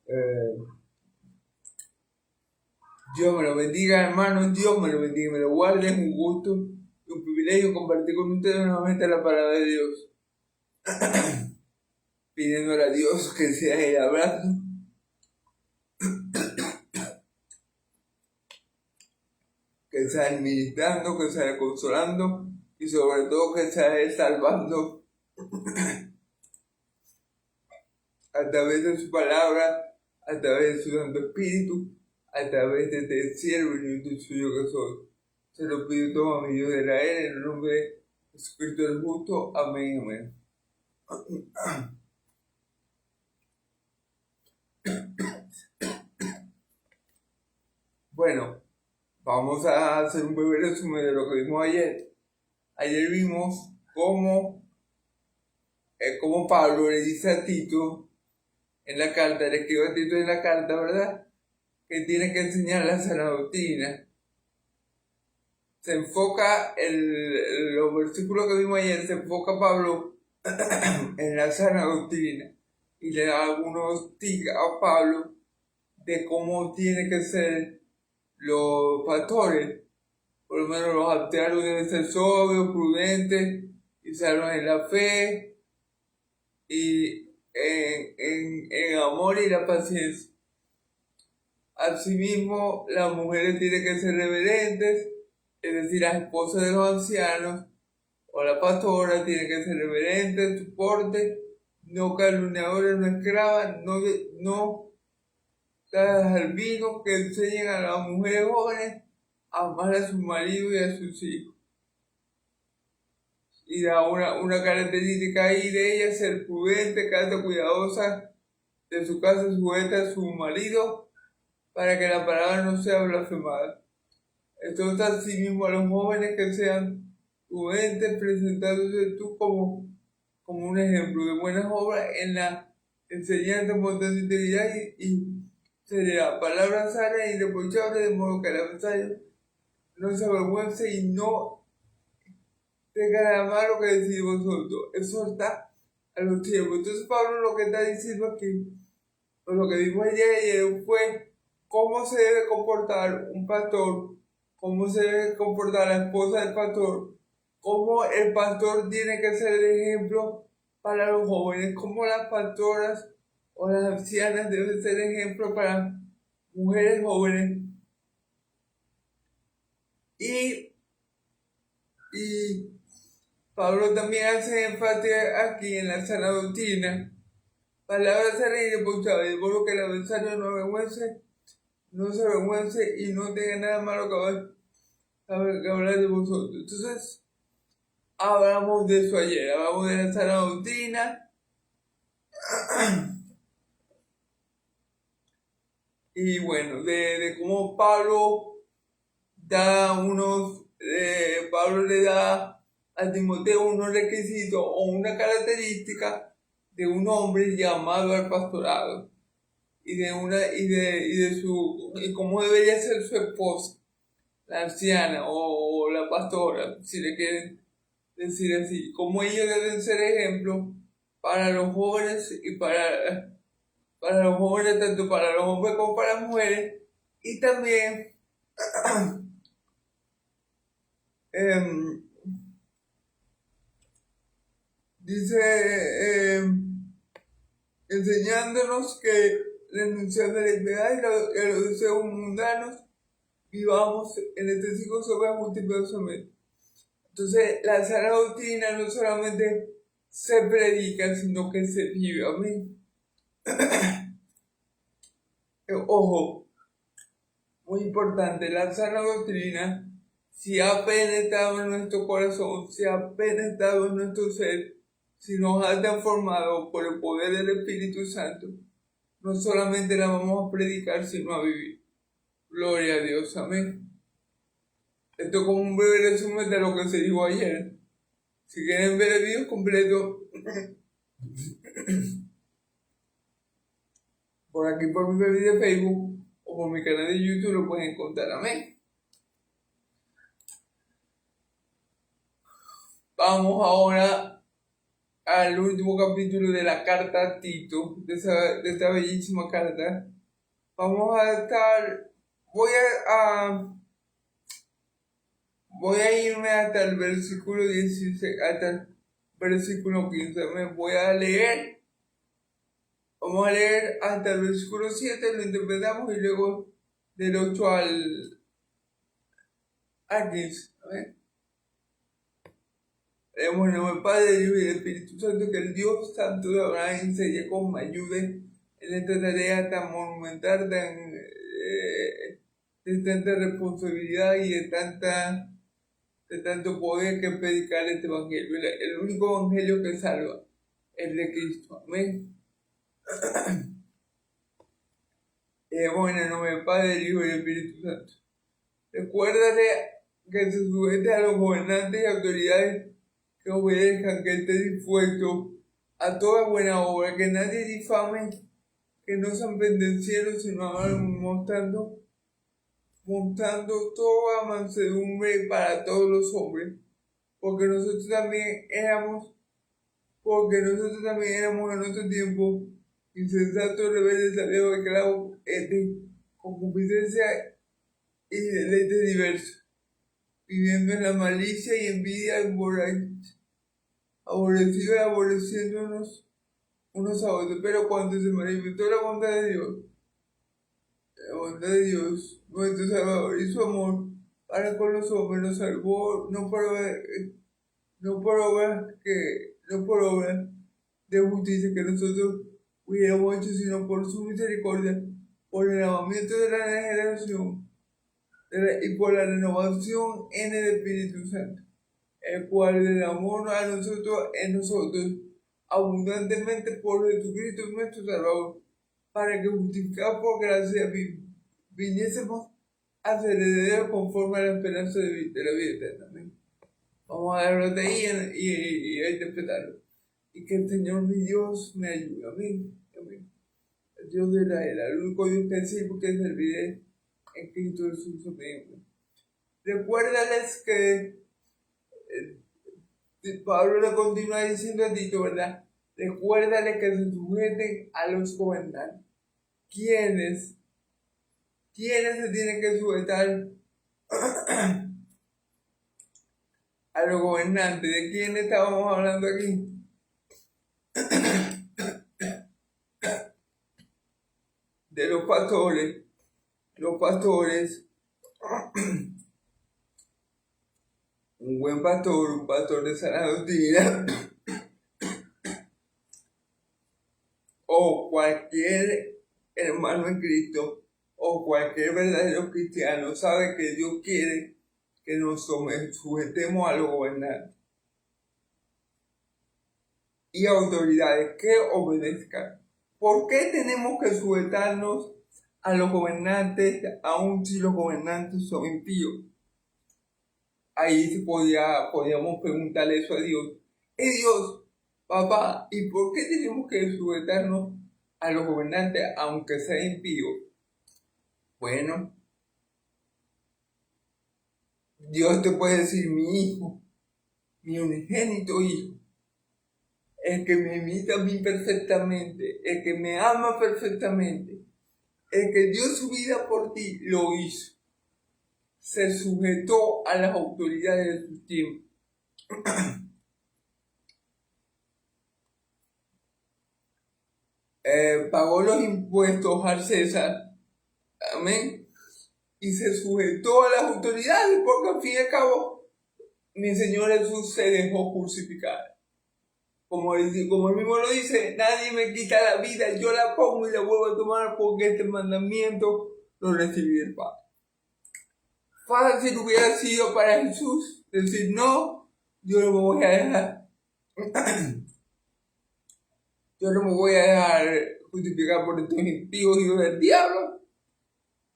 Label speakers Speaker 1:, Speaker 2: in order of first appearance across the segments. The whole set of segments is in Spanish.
Speaker 1: Eh, Dios me lo bendiga, hermano. Dios me lo bendiga, me lo guarde. Es un gusto y un privilegio compartir con ustedes nuevamente la palabra de Dios. Pidiéndole a Dios que sea el abrazo, que sea el ministrando, que sea el consolando y sobre todo que sea el salvando a través de su palabra, a través de su Santo Espíritu, a través de este siervo y suyo que soy. Se lo pido todo a mi Dios de Israel en el nombre de Jesucristo el justo. Amén, amén. Bueno, vamos a hacer un breve resumen de lo que vimos ayer. Ayer vimos cómo Pablo le dice a Tito en la carta, le escribe a Tito en la carta, ¿verdad? Que tiene que enseñar la sana doctrina. Se enfoca, los versículos que vimos ayer, se enfoca Pablo en la sana doctrina y le da algunos tips a Pablo de cómo tiene que ser los pastores. Por lo menos los ateanos deben ser sobrios, prudentes y sanos en la fe y en amor y la paciencia. Asimismo, las mujeres tienen que ser reverentes, es decir, las esposas de los ancianos o la pastora tiene que ser reverente, su porte, no calumniadores, no esclavas, no dadas al vino, que enseñen a las mujeres jóvenes a amar a su marido y a sus hijos. Y da una característica ahí de ella, ser prudente, casa cuidadosa de su casa, sujeta a su marido, para que la palabra no sea blasfemada. Entonces, así mismo a los jóvenes que sean prudentes, presentándose tú como un ejemplo de buenas obras en la enseñanza, bondad, integridad y seriedad. Palabras sanas e irreprochables, de modo que el adversario no se avergüence y no tenga nada malo que decir vosotros. Exhorta a los tiempos. Entonces Pablo lo que está diciendo aquí, o lo que dijo ayer fue cómo se debe comportar un pastor, cómo se debe comportar la esposa del pastor, cómo el pastor tiene que ser el ejemplo para los jóvenes, cómo las pastoras o las ancianas deben ser ejemplo para mujeres jóvenes. Y Pablo también hace énfasis aquí en la sana doctrina, palabras sanas y irreprochables, de modo que el adversario no se avergüence y no tenga nada malo que hablar de vosotros. Entonces, hablamos de eso ayer, hablamos de la sana doctrina y bueno, de cómo Pablo Pablo le da a Timoteo unos requisitos o una característica de un hombre llamado al pastorado y de cómo debería ser su esposa, la anciana o la pastora, si le quieren decir así, cómo ellos deben ser ejemplos para los jóvenes y para los jóvenes, tanto para los hombres como para las mujeres, y también dice, enseñándonos que renunciando a la impiedad y a los deseos mundanos, vivamos en este ciclo sobre multiplicación. Entonces, la sana doctrina no solamente se predica, sino que se vive. Amén. Ojo, muy importante, la sana doctrina, si ha penetrado en nuestro corazón, si ha penetrado en nuestro ser, si nos ha transformado por el poder del Espíritu Santo, no solamente la vamos a predicar, sino a vivir. Gloria a Dios, amén. Esto es como un breve resumen de lo que se dijo ayer. Si quieren ver el video completo, por aquí por mi perfil de Facebook o por mi canal de YouTube lo pueden encontrar, amén. Vamos ahora al último capítulo de la carta a Tito, de esta bellísima carta. Vamos a estar, voy a irme hasta el versículo 16, hasta el versículo 15. Vamos a leer hasta el versículo 7, lo interpretamos y luego del 8 al 15. Leemos en el nombre del Padre, del Hijo y del Espíritu Santo, que el Dios Santo de Abraham y Jacob me ayude en esta tarea tan monumental, de tanta responsabilidad y de tanto poder que predicar este evangelio. El único evangelio que salva es el de Cristo. Amén. En el nombre del Padre, del Hijo y del Espíritu Santo. Recuérdate que se sujete a los gobernantes y autoridades, que obedezcan, que estén dispuestos a toda buena obra, que nadie difame, que no sean pendencieros, sino mostrando toda mansedumbre para todos los hombres, porque nosotros también éramos en otro tiempo insensatos, rebeldes, sabios, esclavos, concupiscencia y deleites diversos, viviendo en la malicia y envidia, aborrecidos y aborreciéndonos unos a otros. Pero cuando se manifestó la bondad nuestro Salvador, y su amor para con los hombres, nos salvó no por obras de justicia que nosotros hubiéramos hecho, sino por su misericordia, por el lavamiento de la regeneración y por la renovación en el Espíritu Santo, el cual derramó a nosotros abundantemente por Jesucristo nuestro Salvador, para que justificados por gracia viniésemos a ser herederos conforme a la esperanza de la vida eterna. Amén. Vamos a darlo de ahí y a interpretarlo. Y que el Señor mi Dios me ayude. Amén. Amén. El Dios de la era, el único Dios que sirvo, que serviré en Cristo Jesús. Amén. Recuérdales que Pablo le continúa diciendo a Tito, ¿verdad? Recuérdales que se sujeten a los gobernantes. ¿Quiénes se tienen que sujetar a los gobernantes? ¿De quién estábamos hablando aquí? De los pastores. Un buen pastor, un pastor de sana doctrina, o cualquier hermano en Cristo, o cualquier verdadero cristiano, sabe que Dios quiere que nos sujetemos a los gobernantes y autoridades que obedezcan. ¿Por qué tenemos que sujetarnos a los gobernantes, aun si los gobernantes son impíos? Ahí podíamos preguntarle eso a Dios. Dios, papá, ¿y por qué tenemos que sujetarnos a los gobernantes aunque sean impíos? Bueno, Dios te puede decir: mi hijo, mi unigénito hijo, el que me imita a mí perfectamente, el que me ama perfectamente, el que dio su vida por ti, lo hizo. Se sujetó a las autoridades de su tiempo. Pagó los impuestos al César. Amén. Y se sujetó a las autoridades, porque al fin y al cabo mi Señor Jesús se dejó crucificar. Como él mismo lo dice: nadie me quita la vida, yo la pongo y la vuelvo a tomar, porque este mandamiento lo recibí del Padre. Fácil hubiera sido para Jesús decir: no, yo no me voy a dejar. Yo no me voy a dejar justificar por estos impíos hijos del diablo.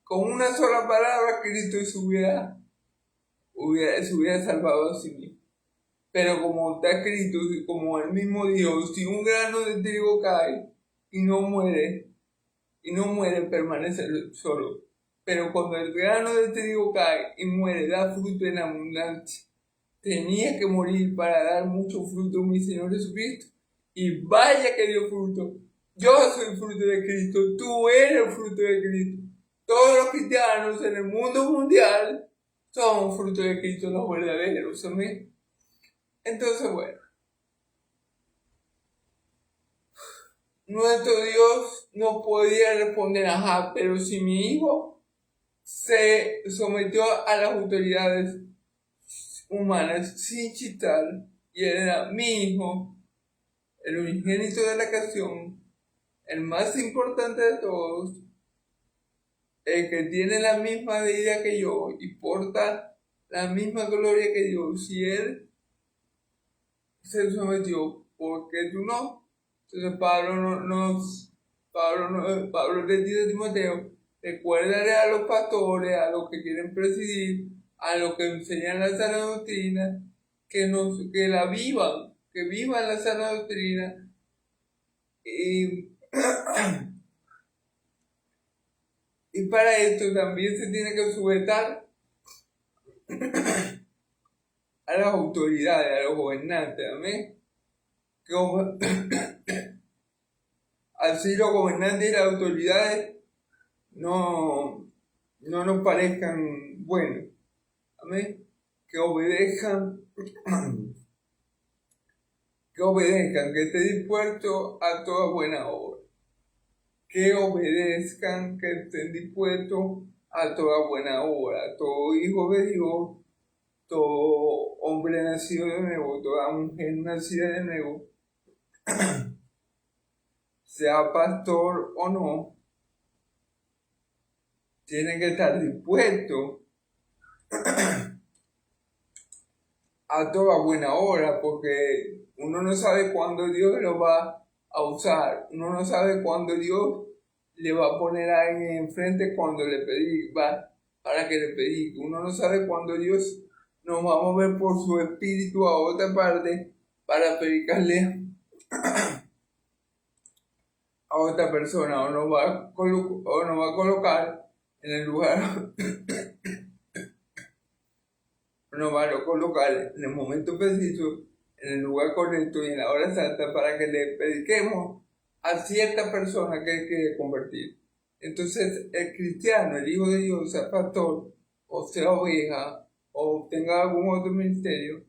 Speaker 1: Con una sola palabra, Cristo se hubiera salvado a sí mismo. Pero como está escrito, como el mismo Dios, si un grano de trigo cae y no muere, permanece solo. Pero cuando el grano de trigo cae y muere, da fruto en abundancia. Tenía que morir para dar mucho fruto mi Señor Jesucristo. y vaya que dio fruto. Yo soy fruto de Cristo, tú eres fruto de Cristo. Todos los cristianos en el mundo mundial son fruto de Cristo, los verdaderos. Amén. Entonces, bueno, nuestro Dios no podía responder, ajá, pero si mi hijo se sometió a las autoridades humanas sin chistar, y él era mi hijo, el unigénito de la creación, el más importante de todos, el que tiene la misma vida que yo y porta la misma gloria que yo, si él se sometió, ¿por qué tú no? Entonces Pablo le dice a Timoteo, recuérdale a los pastores, a los que quieren presidir, a los que enseñan la sana doctrina, que la vivan, que vivan la sana doctrina. Y para esto también se tiene que sujetar a las autoridades, a los gobernantes, amén. Así los gobernantes y las autoridades no nos parezcan buenos, amén. Que obedezcan, que estén dispuestos a toda buena obra. Que obedezcan, que estén dispuestos a toda buena obra. Todo hijo de Dios, todo hombre nacido de nuevo, toda mujer nacida de nuevo, sea pastor o no, tiene que estar dispuesto a toda buena obra, porque uno no sabe cuándo Dios lo va a usar, uno no sabe cuándo Dios le va a poner a alguien enfrente cuando le predica, para que le predique. Uno no sabe cuándo Dios nos va a mover por su espíritu a otra parte para predicarle a otra persona, o nos va a colocar en el lugar nos va a colocar en el momento preciso, en el lugar correcto y en la hora santa para que le prediquemos a cierta persona que quiere convertir. Entonces el cristiano, el hijo de Dios, sea pastor o sea oveja o tenga algún otro ministerio,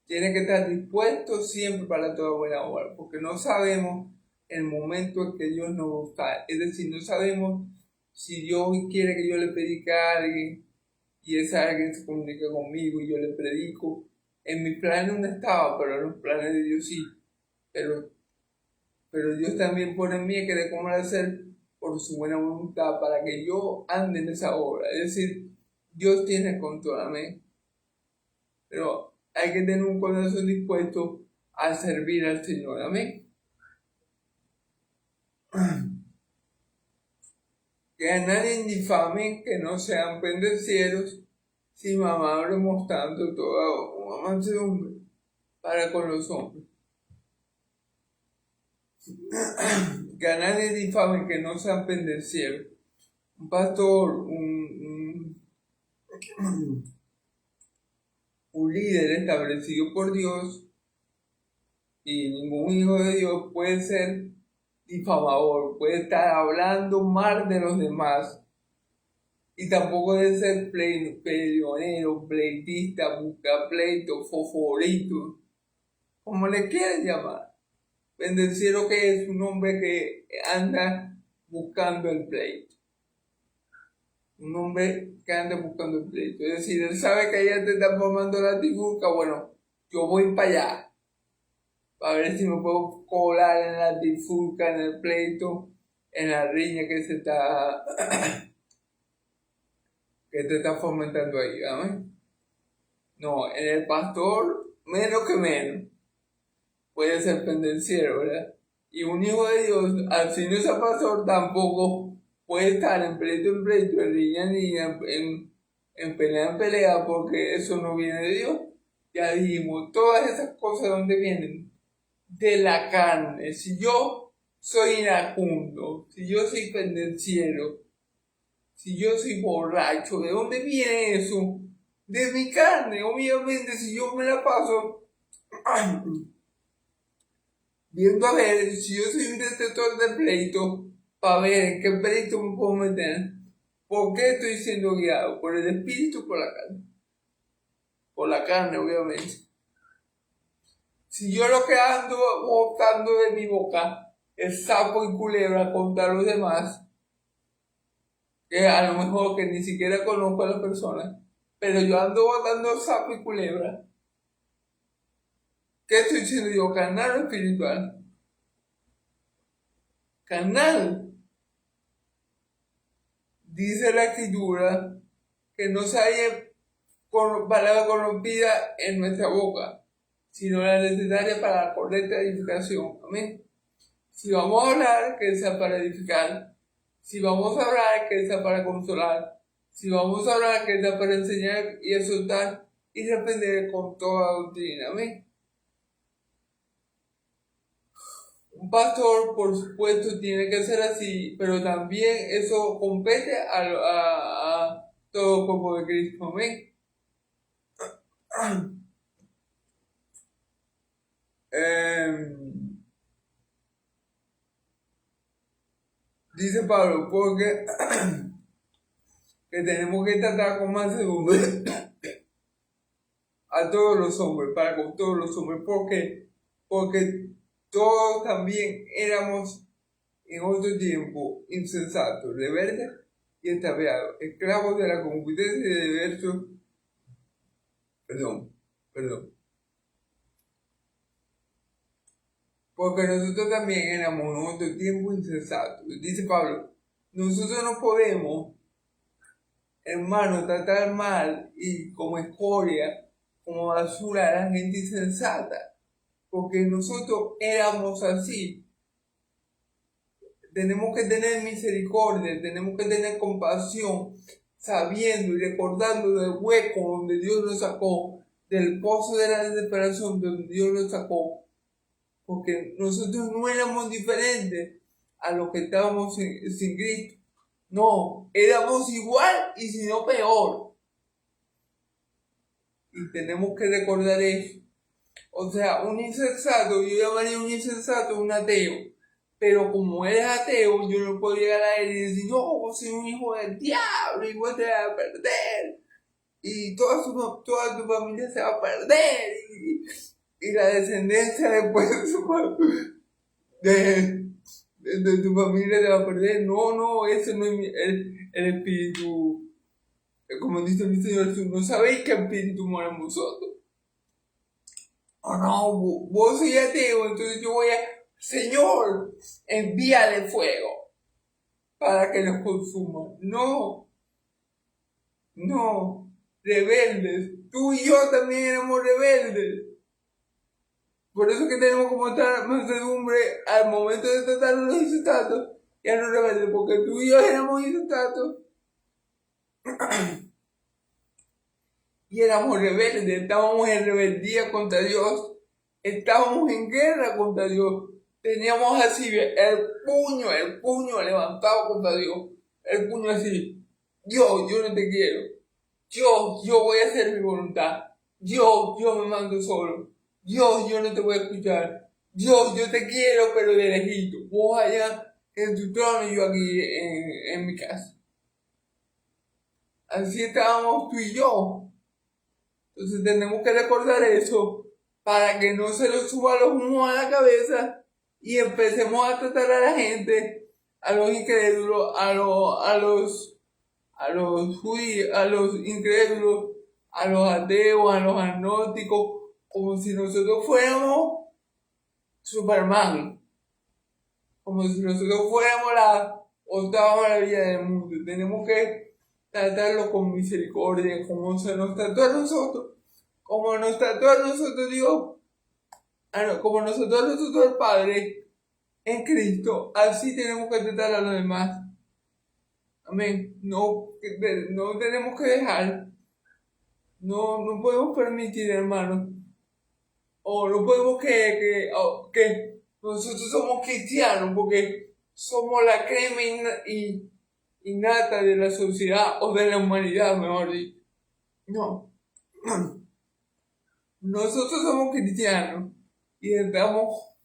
Speaker 1: tiene que estar dispuesto siempre para toda buena obra, porque no sabemos el momento en que Dios nos va a usar. Es decir, no sabemos si Dios quiere que yo le predique a alguien y ese alguien se comunica conmigo y yo le predico. En mis planes no estaba, pero en los planes de Dios sí. Pero Dios también pone en mí que de cómo hacer por su buena voluntad para que yo ande en esa obra. Es decir, Dios tiene control, amén. Pero hay que tener un corazón dispuesto a servir al Señor, amén. Que a nadie difamen, que no sean pendecieros, sino amables, mostrando toda una mansedumbre para con los hombres. Que a nadie difamen, que no sean pendecieros. Un pastor, un líder establecido por Dios, y ningún hijo de Dios puede ser difamador, puede estar hablando mal de los demás, y tampoco debe ser peleonero, pleitista, busca pleito, foforito, como le quieran llamar. Bendeciero que es un hombre que anda buscando el pleito. Un hombre que anda buscando el pleito. Es decir, él sabe que allá te está formando la trifulca. Bueno, yo voy para allá. Para ver si me puedo colar en la trifulca, en el pleito, en la riña que se está que te está fomentando ahí, ¿verdad? No, en el pastor, menos que menos, puede ser pendenciero, ¿verdad? Y un hijo de Dios, al si no es pastor, tampoco puede estar en pleito, en riña, en pelea, porque eso no viene de Dios. Ya dijimos, todas esas cosas, ¿dónde vienen? De la carne. Si yo soy iracundo, si yo soy pendenciero, si yo soy borracho, ¿de dónde viene eso? De mi carne, obviamente, si yo me la paso viendo a ver si yo soy un detector de pleito, para ver en qué pleito me puedo meter. ¿Por qué estoy siendo guiado? ¿Por el espíritu o por la carne? Por la carne, obviamente. Si yo lo que ando botando de mi boca es sapo y culebra contra los demás, que a lo mejor que ni siquiera conozco a las personas, pero yo ando botando sapo y culebra, ¿qué estoy diciendo yo? ¿Carnal o espiritual? Carnal. Dice la escritura que no se halle palabra corrompida en nuestra boca, sino la necesaria para la correcta edificación. Amén. Si vamos a hablar, que sea para edificar. Si vamos a hablar, que sea para consolar. Si vamos a hablar, que sea para enseñar y exhortar y reprender con toda doctrina. Amén. Un pastor, por supuesto, tiene que ser así, pero también eso compete a todo el cuerpo de Cristo. Amén. Dice Pablo, porque que tenemos que tratar con mansedumbre a todos los hombres, para con todos los hombres. ¿Por qué? Porque todos también éramos en otro tiempo insensatos, rebeldes y extraviados, esclavos de la concupiscencia y de diversos. Perdón. Porque nosotros también éramos en otro tiempo insensatos. Dice Pablo, nosotros no podemos, hermano, tratar mal y como escoria, como basura a la gente insensata, porque nosotros éramos así. Tenemos que tener misericordia, tenemos que tener compasión, sabiendo y recordando del hueco donde Dios nos sacó, del pozo de la desesperación donde Dios nos sacó, porque nosotros no éramos diferentes a los que estábamos sin Cristo. No, éramos igual y si no peor. Y tenemos que recordar eso. O sea, un insensato, yo llamaría un insensato un ateo. Pero como eres ateo, yo no puedo llegar a él y decir, no, vos soy un hijo del diablo y vos te vas a perder. Y toda tu familia se va a perder. Y la descendencia después de tu familia te va a perder. No, ese no es el espíritu. Como dice mi Señor Jesús, no sabéis qué espíritu mora en vosotros. No, vos sois ateo, entonces yo voy a, Señor, envíale fuego para que los consuma. No, rebeldes. Tú y yo también éramos rebeldes. Por eso que tenemos como estar mansedumbre al momento de tratar a los insensatos y a los rebeldes, porque tú y yo éramos insensatos y éramos rebeldes, estábamos en rebeldía contra Dios, estábamos en guerra contra Dios, teníamos así el puño levantado contra Dios, el puño así, Dios, yo no te quiero, yo voy a hacer mi voluntad, yo me mando solo, Dios, yo no te voy a escuchar, Dios, yo te quiero pero de lejito, vos allá en tu trono y yo aquí en mi casa. Así estábamos tú y yo. Entonces tenemos que recordar eso para que no se nos suba los humos a la cabeza y empecemos a tratar a la gente, a los incrédulos, a los judíos, a los incrédulos, a los ateos, a los agnósticos, como si nosotros fuéramos Superman, como si nosotros fuéramos la octava maravilla del mundo. Tenemos que tratarlo con misericordia, como se nos trató a nosotros, como nos trató a nosotros Dios, como nosotros a nosotros el Padre en Cristo, así tenemos que tratar a los demás. Amén. No tenemos que dejar, no podemos permitir, hermanos, o no podemos que nosotros somos cristianos porque somos la crema innata de la sociedad o de la humanidad, mejor dicho. No. Nosotros somos cristianos y estamos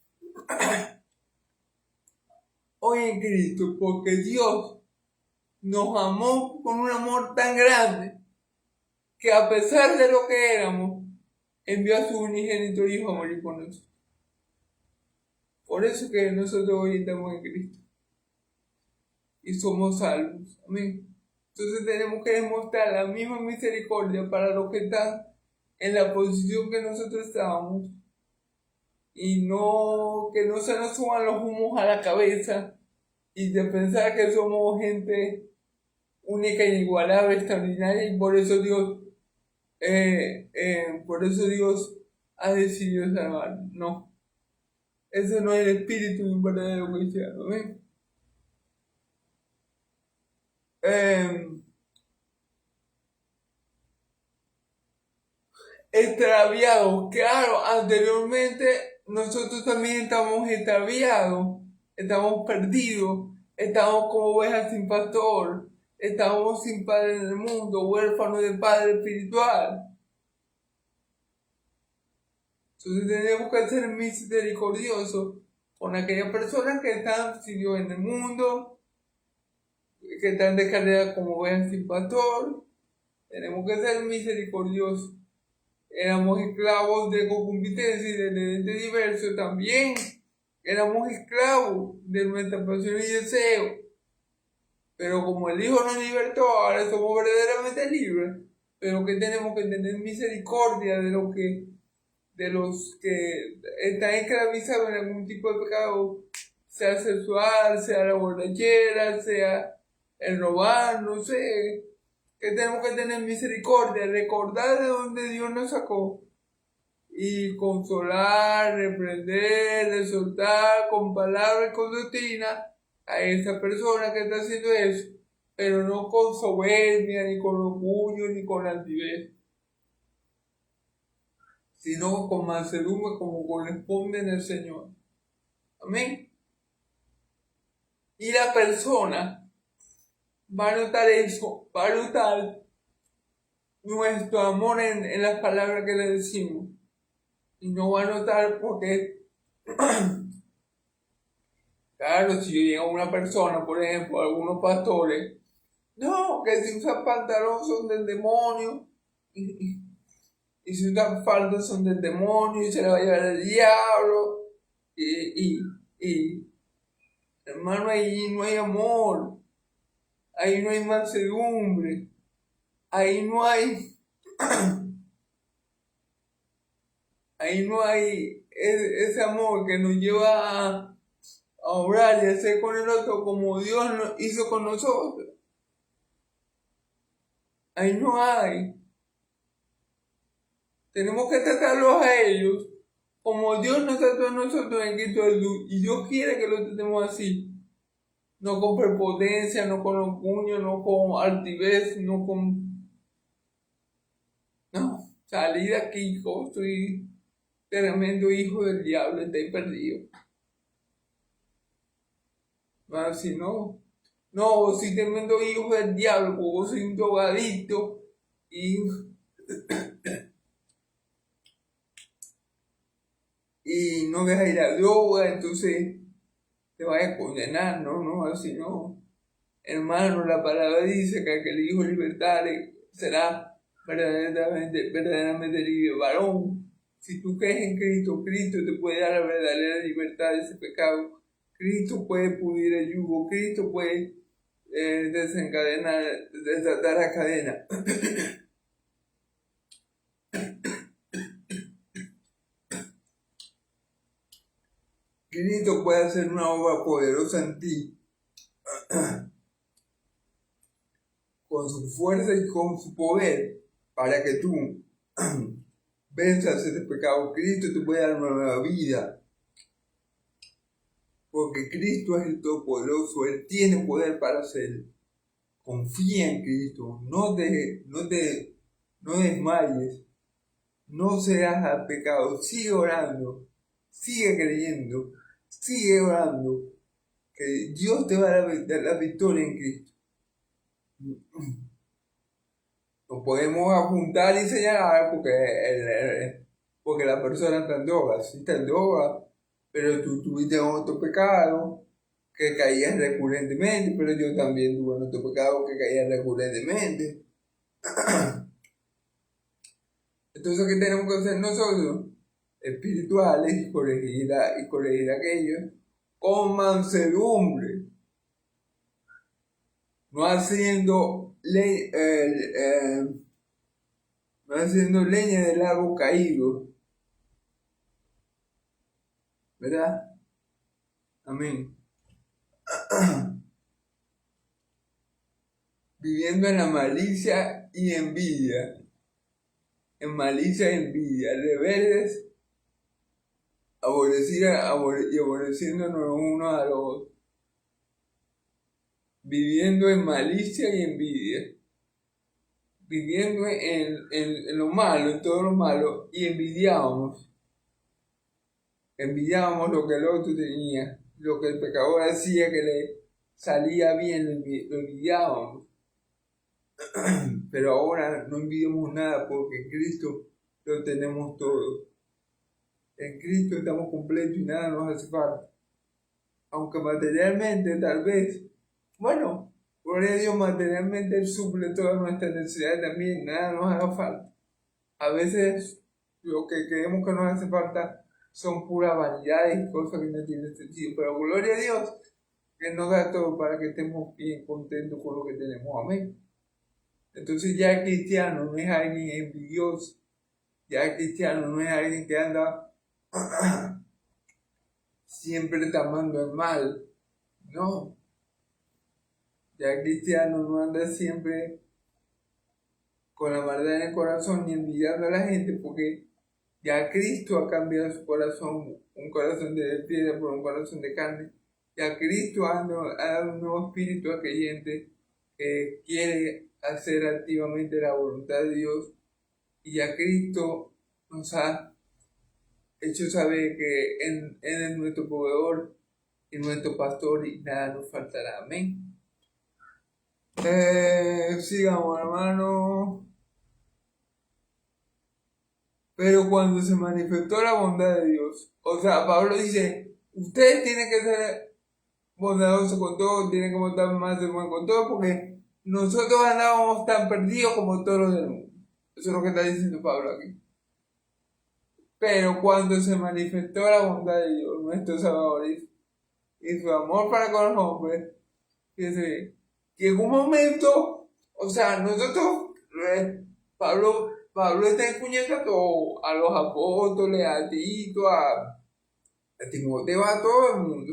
Speaker 1: hoy en Cristo, porque Dios nos amó con un amor tan grande que a pesar de lo que éramos, envió a su unigénito Hijo a morir por nosotros. Por eso que nosotros hoy estamos en Cristo y somos salvos. Amén. Entonces tenemos que demostrar la misma misericordia para los que están en la posición que nosotros estábamos y no que no se nos suban los humos a la cabeza y de pensar que somos gente única, inigualable, extraordinaria y por eso Dios ha decidido salvar. No, eso no es el espíritu de un verdadero cristiano. ¿Ven? Extraviados, claro, anteriormente nosotros también estamos extraviados, estamos perdidos, estamos como ovejas sin pastor, estamos sin padre en el mundo, huérfanos de padre espiritual. Entonces tenemos que ser misericordiosos con aquellas personas que están sin Dios en el mundo, que están descarriadas como ovejas sin pastor. Tenemos que ser misericordiosos. Éramos esclavos de concupiscencia y de diverso también. Éramos esclavos de nuestra pasión y deseo. Pero como el Hijo nos libertó, ahora somos verdaderamente libres. Pero que tenemos que tener misericordia de los que están esclavizados en algún tipo de pecado, sea sexual, sea la borrachera, sea el robar, no sé. Que tenemos que tener misericordia, recordar de dónde Dios nos sacó y consolar, reprender, exhortar con palabras y con doctrina a esa persona que está haciendo eso, pero no con soberbia, ni con orgullo, ni con altivez, sino con mansedumbre como corresponde en el Señor. Amén. Y la persona va a notar eso, va a notar nuestro amor en las palabras que le decimos. Y no va a notar porque, claro, si llega una persona, por ejemplo, algunos pastores, no, que si usan pantalón son del demonio, y si usan faldas son del demonio, y se le va a llevar el diablo, y hermano, ahí no hay amor, ahí no hay mansedumbre, ahí no hay ese amor que nos lleva a obrar y hacer con el otro como Dios lo hizo con nosotros. Ahí no hay. Tenemos que tratarlos a ellos como Dios nos trató a nosotros en Cristo Jesús. Y Dios quiere que lo tratemos así. No con prepotencia, no con orgullo, no con altivez, no con... No, salí de aquí, hijo, soy tremendo hijo del diablo, estoy perdido. Así no. No, soy tremendo hijo del diablo, porque soy un drogadicto y no deja ir a droga, entonces te vaya a condenar, no, así no. Hermano, la palabra dice que el que el Hijo libertad será verdaderamente libre. Varón, si tú crees en Cristo, Cristo te puede dar la verdadera libertad de ese pecado. Cristo puede pudrir el yugo, Cristo puede desencadenar, desatar la cadena. Cristo puede hacer una obra poderosa en ti con su fuerza y con su poder para que tú venzas ese pecado. Cristo te puede dar una nueva vida porque Cristo es el Todopoderoso, Él tiene poder para hacerlo. Confía en Cristo, no desmayes, no seas al pecado, sigue orando, sigue creyendo, sigue orando, que Dios te va a dar la victoria en Cristo. Nos podemos apuntar y señalar porque la persona está en droga, sí está en droga, pero tú tuviste otro pecado que caías recurrentemente, pero yo también tuve otro pecado que caía recurrentemente. Entonces, ¿qué tenemos que hacer nosotros? Espirituales y corregir aquello con mansedumbre, no haciendo, no haciendo leña del árbol caído, ¿verdad? Amén. Viviendo en la malicia y envidia, en malicia y envidia, rebeldes, y aborreciéndonos unos a los otros, viviendo en malicia y envidia, viviendo en lo malo, en todo lo malo, y envidiábamos lo que el otro tenía, lo que el pecador hacía que le salía bien, lo envidiábamos. Pero ahora no envidiamos nada porque en Cristo lo tenemos todo. En Cristo estamos completos y nada nos hace falta. Aunque materialmente tal vez, bueno, gloria a Dios, materialmente Él suple todas nuestras necesidades también, nada nos haga falta. A veces lo que creemos que nos hace falta son puras vanidades y cosas que no tienen sentido, pero gloria a Dios que nos da todo para que estemos bien contentos con lo que tenemos. Amén. Entonces ya el cristiano no es alguien envidioso, ya el cristiano no es alguien que anda siempre tramando el mal, no. Ya el cristiano no anda siempre con la maldad en el corazón ni envidiando a la gente, porque ya Cristo ha cambiado su corazón, un corazón de piedra por un corazón de carne. Ya Cristo ha dado un nuevo espíritu a creyente que quiere hacer activamente la voluntad de Dios. Y ya Cristo nos ha hecho saber que Él es nuestro proveedor y nuestro pastor y nada nos faltará. Amén. Sigamos, hermano. Pero cuando se manifestó la bondad de Dios, o sea, Pablo dice, ustedes tienen que ser bondadosos con todo, tienen que estar más de buen con todo, porque nosotros andábamos tan perdidos como todos los del mundo. Eso es lo que está diciendo Pablo aquí. Pero cuando se manifestó la bondad de Dios, nuestro Salvador, y su amor para con los hombres, fíjense, llegó un momento, o sea, nosotros, Pablo está encuñando a todos, a los apóstoles, a Tito, a Timoteo, a todo el mundo.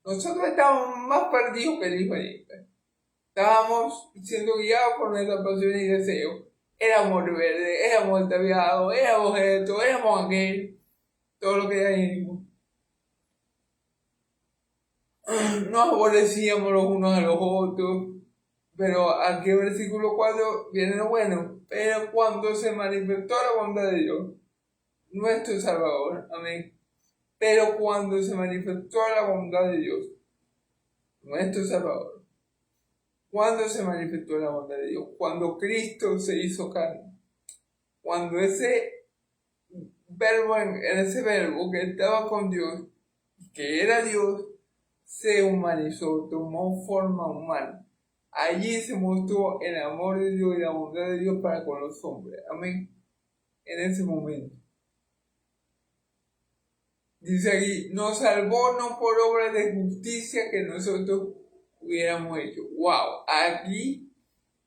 Speaker 1: Nosotros estábamos más perdidos que el hijo de Israel. Estábamos siendo guiados por nuestras pasiones y deseos. Éramos rebeldes, éramos ataviados, éramos esto, éramos aquel, todo lo que hay. Nos aborrecíamos los unos a los otros. Pero aquí en el versículo 4 viene lo bueno. Pero cuando se manifestó la bondad de Dios, nuestro Salvador, amén. Pero cuando se manifestó la bondad de Dios, nuestro Salvador, cuando se manifestó la bondad de Dios, cuando Cristo se hizo carne, cuando ese verbo que estaba con Dios, que era Dios, se humanizó, tomó forma humana. Allí se mostró el amor de Dios y la bondad de Dios para con los hombres. Amén. En ese momento. Dice aquí, nos salvó no por obra de justicia que nosotros hubiéramos hecho. ¡Wow! Aquí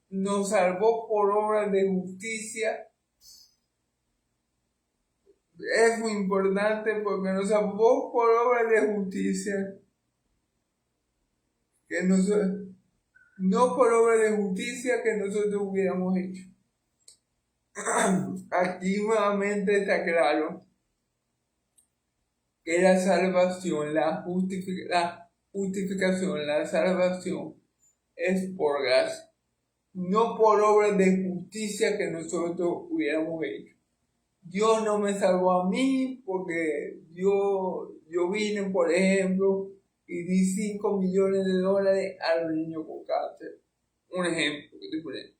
Speaker 1: nos salvó por obra de justicia. Es muy importante porque nos salvó por obra de justicia que nosotros, no por obra de justicia que nosotros hubiéramos hecho. Aquí nuevamente está claro que la salvación, la justificación, la salvación es por gracia, no por obra de justicia que nosotros hubiéramos hecho. Dios no me salvó a mí porque yo vine, por ejemplo, y di $5 millones al niño con cáncer. Un ejemplo que te pone.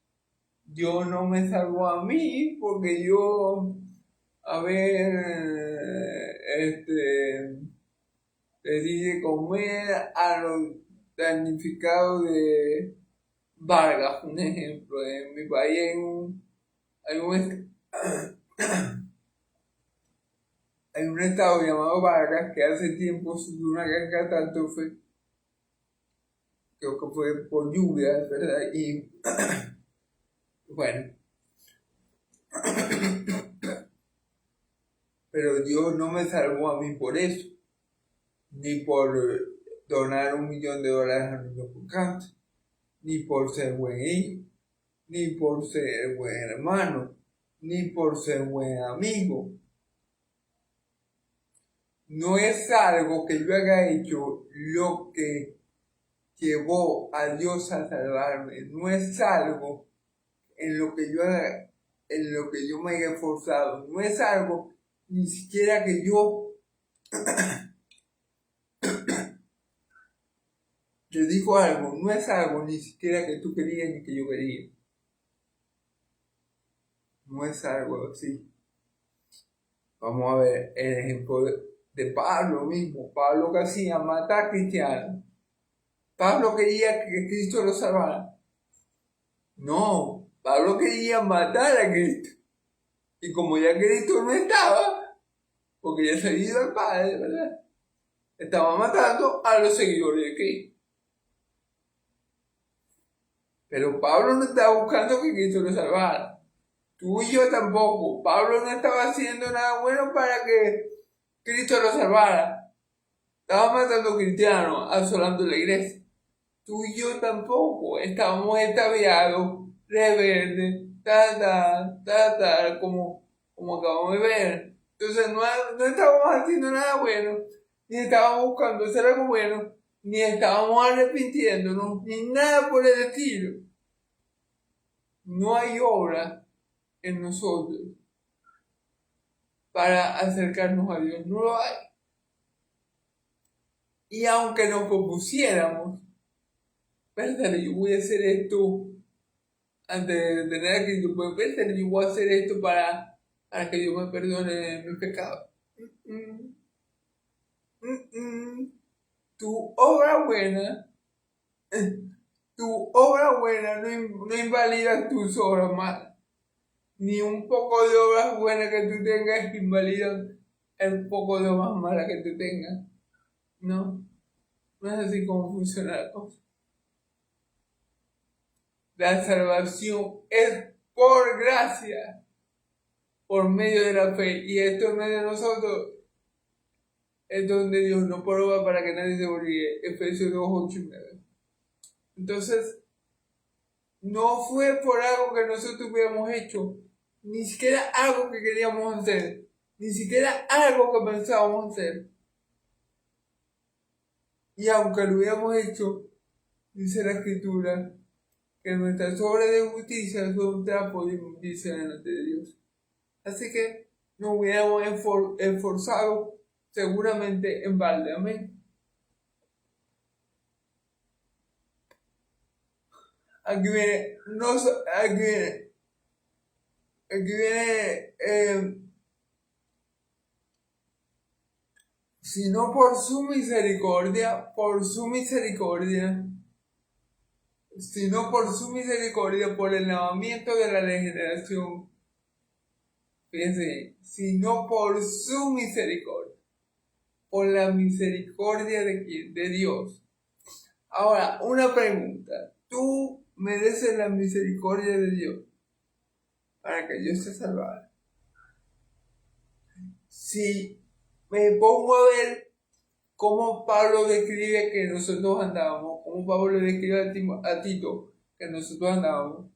Speaker 1: Dios no me salvó a mí porque yo, le di de comer a los damnificados de Vargas, un ejemplo. En mi país hay un estado llamado Vargas que hace tiempo sufrió una gran catástrofe, creo que fue por lluvia, ¿verdad? Y bueno, pero Dios no me salvó a mí por eso, ni por donar $1.000.000 a niños con cáncer, ni por ser buen hijo, ni por ser buen hermano, ni por ser buen amigo. No es algo que yo haya hecho lo que llevó a Dios a salvarme. No es algo en lo que yo me haya esforzado. No es algo ni siquiera que yo te digo algo. No es algo ni siquiera que tú querías ni que yo quería. No es algo así. Vamos a ver el ejemplo de Pablo mismo. Pablo que hacía matar cristianos. Pablo quería que Cristo lo salvara. No, Pablo quería matar a Cristo. Y como ya Cristo no estaba, porque ya se había ido al Padre, ¿verdad? Estaba matando a los seguidores de Cristo. Pero Pablo no estaba buscando que Cristo lo salvara. Tú y yo tampoco. Pablo no estaba haciendo nada bueno para que Cristo lo salvara. Estaba matando cristianos, asolando la iglesia. Tú y yo tampoco. Estábamos extraviados, rebeldes, como acabamos de ver. Entonces no estábamos haciendo nada bueno, ni estábamos buscando hacer algo bueno, ni estábamos arrepintiéndonos, ni nada por el estilo. No hay obra en nosotros para acercarnos a Dios, no lo hay. Y aunque nos propusiéramos, verdad, yo voy a hacer esto antes de tener a Cristo, pues verdad, yo voy a hacer esto para que Dios me perdone mis pecados. Tu obra buena no invalida tus obras malas. Ni un poco de obras buenas que tú tengas invalidan el poco de obras malas que tú tengas. No es así como funciona la cosa. La salvación es por gracia, por medio de la fe. Y esto no es de nosotros, es donde Dios no prueba para que nadie se olvide. Efesios 2, 8 y 9. Entonces, no fue por algo que nosotros hubiéramos hecho, ni siquiera algo que queríamos hacer, ni siquiera algo que pensábamos hacer. Y aunque lo hubiéramos hecho, dice la Escritura, que nuestras obras de justicia son un trapo de inmundicia delante de Dios. Así que nos hubiéramos esforzado seguramente en balde. Amén. Aquí viene, sino por su misericordia, sino por su misericordia, por el lavamiento de la regeneración. Fíjense, sino por su misericordia, por la misericordia de Dios. Ahora, una pregunta. ¿Tú mereces la misericordia de Dios para que yo sea salvado? Si me pongo a ver cómo Pablo describe que nosotros andábamos, cómo Pablo describe a Tito que nosotros andábamos,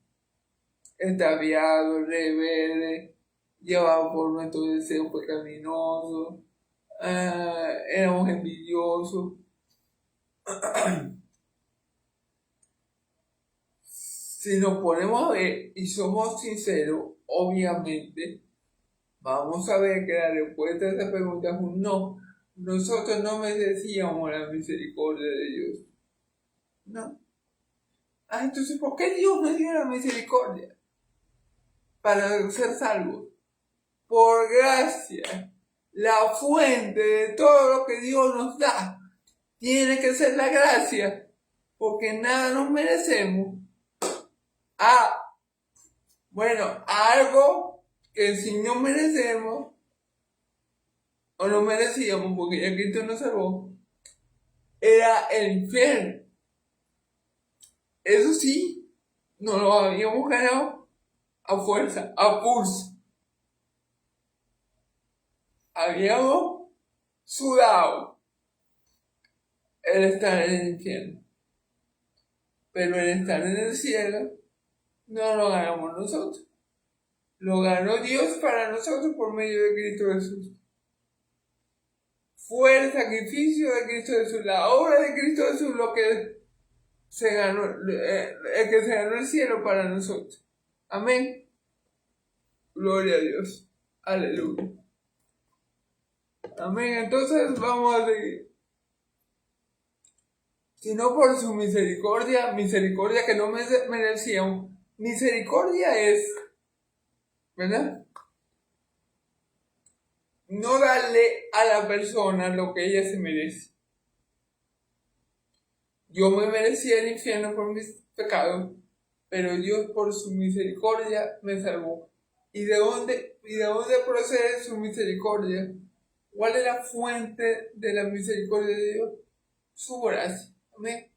Speaker 1: extraviados, rebeldes, llevados por nuestro deseo pecaminoso, éramos envidiosos. Si nos ponemos a ver y somos sinceros, obviamente, vamos a ver que la respuesta a esa pregunta es un no. Nosotros no merecíamos la misericordia de Dios. No. Entonces, ¿por qué Dios me dio la misericordia? Para ser salvos. Por gracia. la fuente de todo lo que Dios nos da tiene que ser la gracia, porque nada nos merecemos. Bueno, algo que si no merecemos, o no merecíamos, porque ya Cristo nos salvó, era el infierno. Eso sí, no lo habíamos ganado a fuerza, a pulso. Habíamos sudado el estar en el infierno. Pero el estar en el cielo no lo ganamos nosotros. Lo ganó Dios para nosotros por medio de Cristo Jesús. Fue el sacrificio de Cristo Jesús, la obra de Cristo Jesús lo que se ganó, el que se ganó el cielo para nosotros. Amén. Gloria a Dios. Aleluya. Amén. Entonces vamos a seguir. Sino por su misericordia que no merecíamos. Misericordia es, ¿verdad? No darle a la persona lo que ella se merece. Yo me merecía el infierno por mis pecados, pero Dios por su misericordia me salvó. ¿Y de dónde procede su misericordia? ¿Cuál es la fuente de la misericordia de Dios? Su gracia. Amén.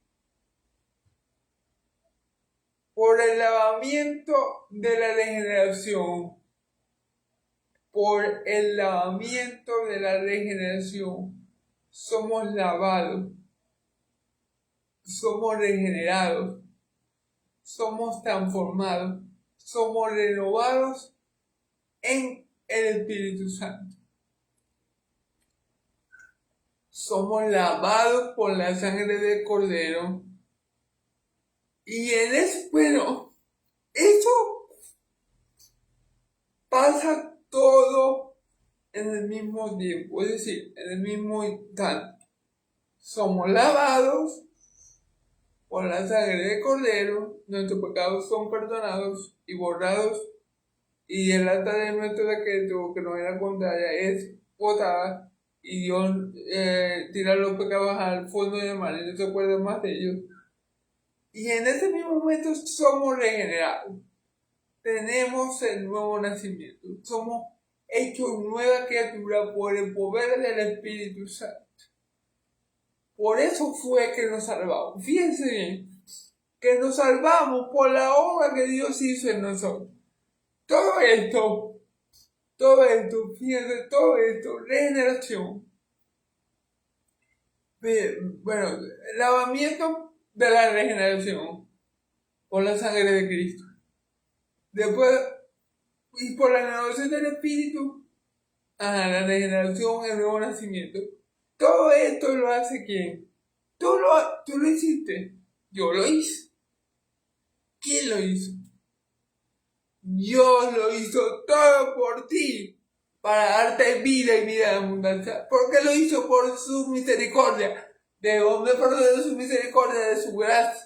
Speaker 1: Por el lavamiento de la regeneración. Por el lavamiento de la regeneración. Somos lavados. Somos regenerados. Somos transformados. Somos renovados en el Espíritu Santo. Somos lavados por la sangre del Cordero. Y en eso, bueno, eso pasa todo en el mismo tiempo, es decir, en el mismo instante. Somos lavados por la sangre del Cordero, nuestros pecados son perdonados y borrados, y el acta de nuestro decreto, que nos era contraria, es botada, y Dios tira los pecados al fondo del mar y no se acuerda más de ellos. Y en ese mismo momento somos regenerados. Tenemos el nuevo nacimiento. Somos hechos nueva criatura por el poder del Espíritu Santo. Por eso fue que nos salvamos. Fíjense bien, que nos salvamos por la obra que Dios hizo en nosotros. Todo esto, fíjense, todo esto, regeneración. Bueno, el lavamiento de la regeneración por la sangre de Cristo. Después, y por la renovación del Espíritu, la regeneración, el nuevo nacimiento. Todo esto lo hace ¿quién? Tú lo hiciste. Yo lo hice. ¿Quién lo hizo? Dios lo hizo todo por ti, para darte vida y vida en abundancia. ¿Por qué lo hizo? Por su misericordia. ¿De dónde procede su misericordia? De su gracia.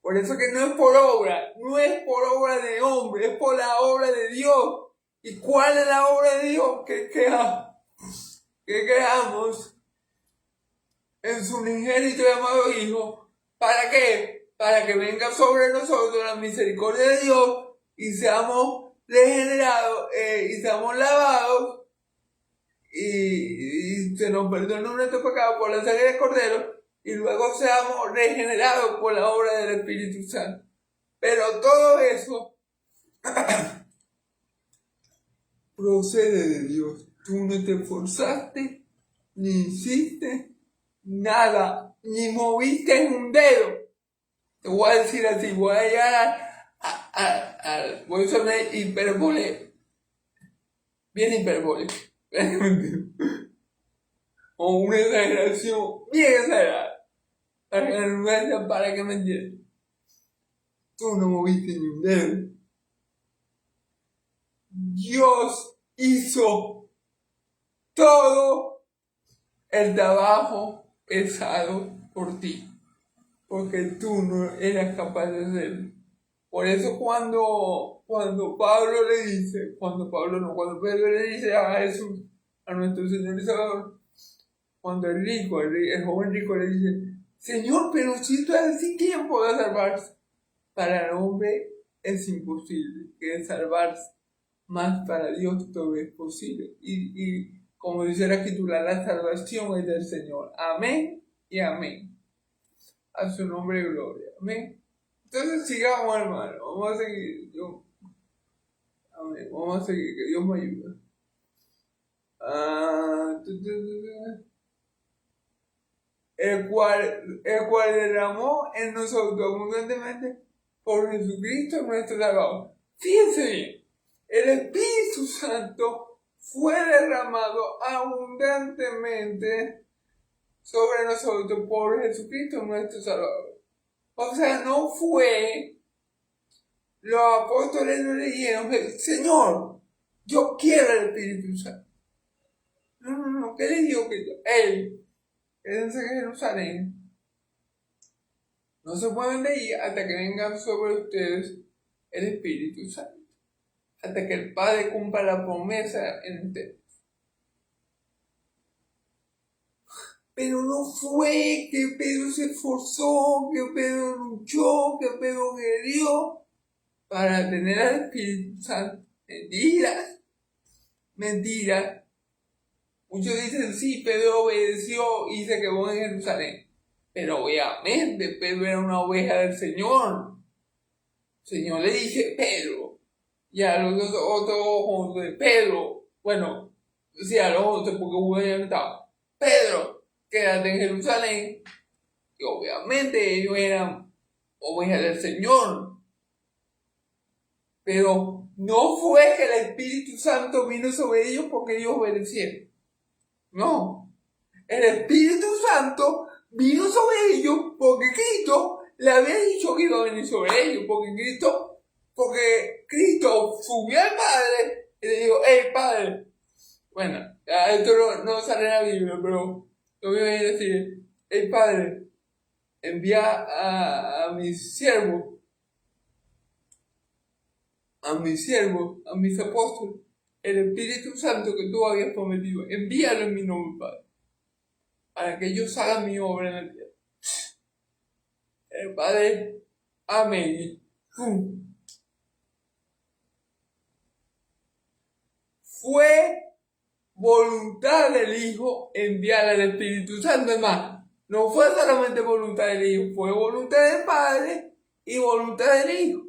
Speaker 1: Por eso que no es por obra de hombre, es por la obra de Dios. ¿Y cuál es la obra de Dios? Que creamos en su unigénito y amado Hijo. ¿Para qué? Para que venga sobre nosotros la misericordia de Dios y seamos regenerados y seamos lavados y se nos perdone nuestro pecado por la sangre del Cordero y luego seamos regenerados por la obra del Espíritu Santo. Pero todo eso procede de Dios. Tú no te esforzaste, ni hiciste nada, ni moviste un dedo. Te voy a decir así, voy a llegar voy a sonar hiperbole, bien hiperbólico, o una exageración bien exagerada, para que me entiendas. Tú no moviste ni un dedo. Dios hizo todo el trabajo pesado por ti, porque tú no eras capaz de hacerlo. Por eso cuando cuando Pedro le dice a Jesús, a nuestro Señor y Salvador, cuando el joven rico le dice, Señor, pero si tú eres así, ¿quién podrá salvarse? Para el hombre es imposible que salvarse, más para Dios todo es posible. Y como dice la Escritura, la salvación es del Señor. Amén y amén. A su nombre gloria. Amén. Entonces sigamos, hermano. Vamos a seguir. Amén. Vamos a seguir. Que Dios me ayude. El cual derramó en nosotros abundantemente por Jesucristo nuestro Salvador. Fíjense bien, el Espíritu Santo fue derramado abundantemente sobre nosotros por Jesucristo nuestro Salvador. O sea, no fue, los apóstoles no leyeron, Señor, yo quiero el Espíritu Santo. No, ¿qué le dijo Cristo? Quédense en Jerusalén. No se pueden de ahí hasta que venga sobre ustedes el Espíritu Santo. Hasta que el Padre cumpla la promesa en ustedes. Pero no fue que Pedro se esforzó, que Pedro luchó, que Pedro querió para tener al Espíritu Santo. Mentira. Muchos dicen, sí, Pedro obedeció y se quedó en Jerusalén. Pero obviamente Pedro era una oveja del Señor. El Señor le dice, Pedro. Y a los otros ojos de Pedro. Bueno, sí, a los otros porque uno ya no estaba. Pedro, quédate en Jerusalén. Y obviamente ellos eran ovejas del Señor. Pero no fue que el Espíritu Santo vino sobre ellos porque ellos obedecieron. No. El Espíritu Santo vino sobre ellos porque Cristo le había dicho que iba a venir sobre ellos. Porque Cristo subió al Padre y le dijo, hey Padre. Bueno, esto no sale en la Biblia, pero yo voy a decir, hey Padre, envía a mis siervos, a mis apóstoles, el Espíritu Santo que tú habías prometido, envíalo en mi nombre, Padre, para que ellos hagan mi obra en la tierra. El Padre, amén. Fue voluntad del Hijo enviar al Espíritu Santo, hermano. No fue solamente voluntad del Hijo, fue voluntad del Padre y voluntad del Hijo.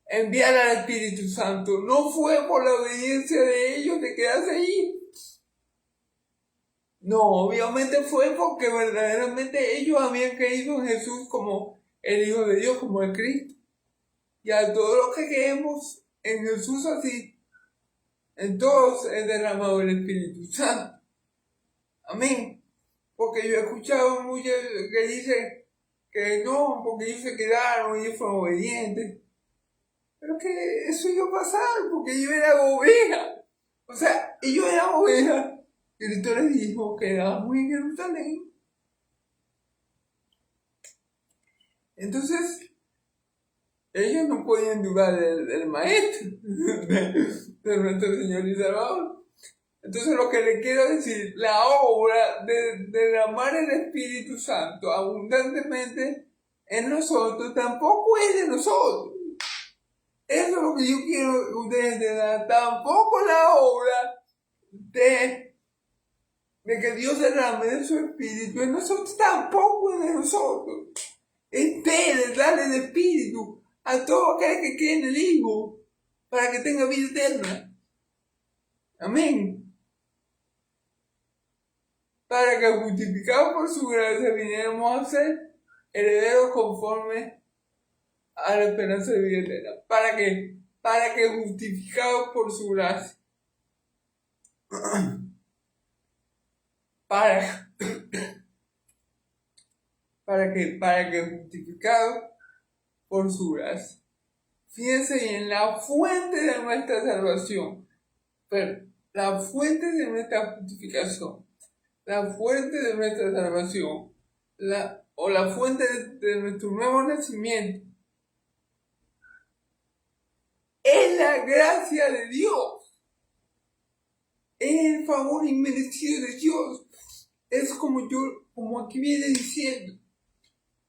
Speaker 1: Enviar al Espíritu Santo no fue por la obediencia de ellos de quedarse allí. No, obviamente fue porque verdaderamente ellos habían creído en Jesús como el Hijo de Dios, como el Cristo. Y a todos los que creemos en Jesús así, en todos es derramado el Espíritu Santo. Amén. Porque yo he escuchado muchos que dicen que no, porque ellos se quedaron, ellos fueron obedientes. Pero que eso iba a pasar, porque ellos eran ovejas. O sea, ellos eran ovejas. Cristo les dijo, quedamos en Jerusalén. Entonces, ellos no podían dudar del Maestro, de nuestro Señor y Salvador. Entonces, lo que le quiero decir, la obra de derramar el Espíritu Santo abundantemente en nosotros tampoco es de nosotros. Eso es lo que yo quiero que ustedes entiendan. Tampoco la obra de que Dios derrame de su Espíritu en nosotros, tampoco es de nosotros. Es de darle el Espíritu a todo aquel que cree en el Hijo para que tenga vida eterna. Amén. Para que justificados por su gracia viniéramos a ser herederos conforme a la esperanza de vida eterna. ¿Para qué? Para que justificados por su gracia. Para que justificados por su gracia. Fíjense bien, la fuente de nuestra salvación, pero la fuente de nuestra justificación, la fuente de nuestra salvación, la fuente de nuestro nuevo nacimiento, la gracia de Dios. Es el favor inmerecido de Dios. Es como aquí viene diciendo,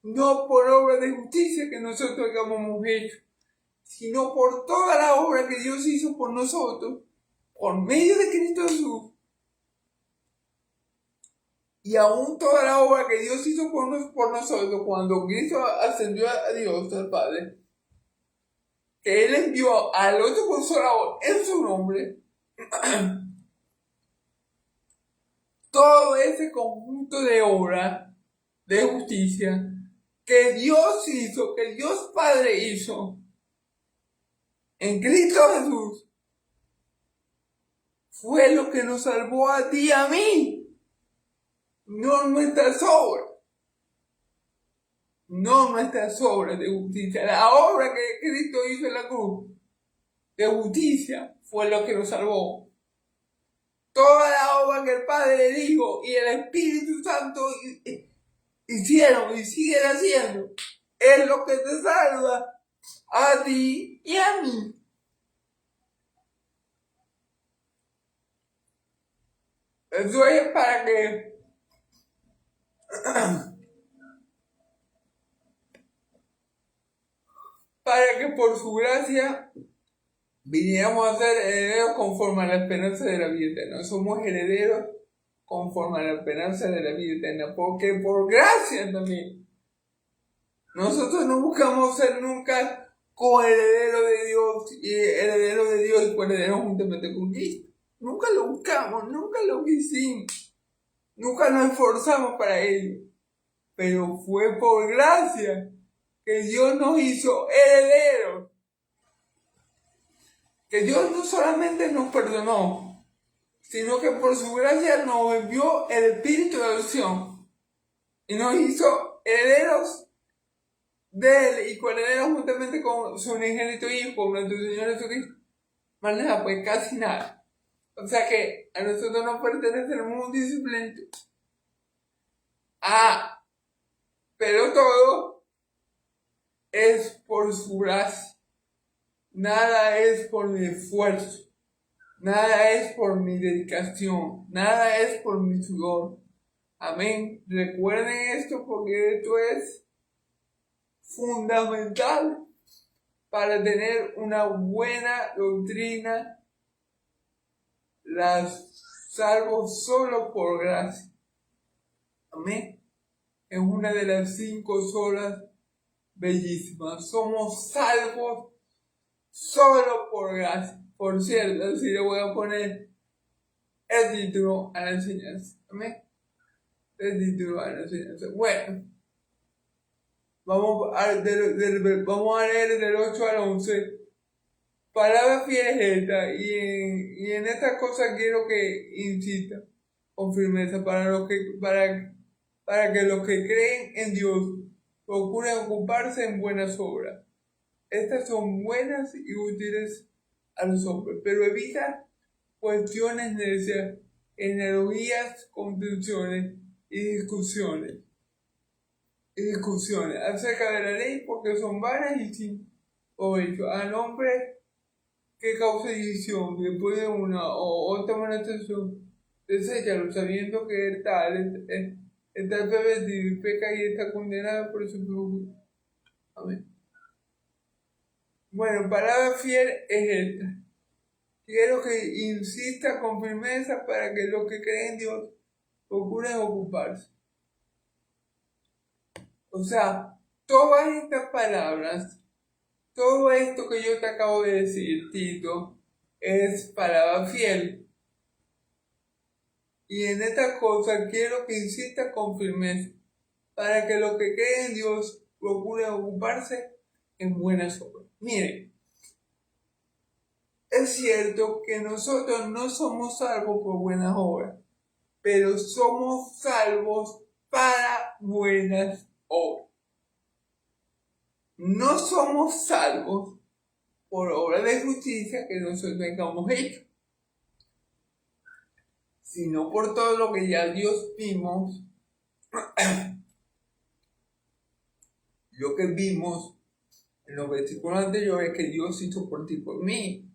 Speaker 1: no por obra de justicia que nosotros hemos hecho, sino por toda la obra que Dios hizo por nosotros, por medio de Cristo Jesús. Y aún toda la obra que Dios hizo por nosotros, cuando Cristo ascendió a Dios, al Padre, que Él envió al otro Consolador en su nombre, todo ese conjunto de obras de justicia que Dios hizo, que Dios Padre hizo en Cristo Jesús, fue lo que nos salvó a ti y a mí, no nuestras obras. No nuestras obras de justicia. La obra que Cristo hizo en la cruz de justicia fue lo que nos salvó. Toda la obra que el Padre, el Hijo y el Espíritu Santo hicieron y siguen haciendo es lo que te salva a ti y a mí. Eso es para que por su gracia viniéramos a ser herederos conforme a la esperanza de la vida eterna. Somos herederos conforme a la esperanza de la vida eterna, porque por gracia también. Nosotros no buscamos ser nunca coherederos de Dios y herederos de Dios y coherederos juntamente con Cristo. Nunca lo buscamos, nunca lo quisimos, nunca nos esforzamos para ello. Pero fue por gracia que Dios nos hizo herederos. Que Dios no solamente nos perdonó, sino que por su gracia nos envió el Espíritu de adopción y nos hizo herederos de Él y coherederos juntamente con su unigénito Hijo, nuestro Señor Jesucristo. Más nada, pues casi nada. O sea que a nosotros nos pertenece el mundo y su plenitud. Pero todo es por su gracia. Nada es por mi esfuerzo, nada es por mi dedicación, nada es por mi sudor. Amén. Recuerden esto porque esto es fundamental para tener una buena doctrina. Las salvo solo por gracia. Amén. Es una de las 5 solas bellísimas. Somos salvos solo por gracia. Por cierto, así le voy a poner el título a la enseñanza. ¿Amén? El título a la enseñanza. Bueno, vamos a leer del 8 al 11. Palabra fiel es esta. Y en esta cosa quiero que insista con firmeza para que los que creen en Dios procuren ocuparse en buenas obras. Estas son buenas y útiles a los hombres, pero evita cuestiones necias, genealogías, contenciones y discusiones acerca de la ley, porque son vanas y sin provecho al hombre que causa división, después de una o otra amonestación, deséchalo, sabiendo que el tal está pervertido y peca y está condenado por su propio. Amén. Bueno, palabra fiel es esta. Quiero que insista con firmeza para que los que creen en Dios procuren ocuparse. O sea, todas estas palabras, todo esto que yo te acabo de decir, Tito, es palabra fiel. Y en esta cosa quiero que insista con firmeza para que los que creen en Dios procuren ocuparse en buenas obras. Miren, es cierto que nosotros no somos salvos por buenas obras, pero somos salvos para buenas obras. No somos salvos por obras de justicia que nosotros tengamos hecho, sino por todo lo que ya Dios vimos, lo que vimos en los versículos anteriores que Dios hizo por ti y por mí.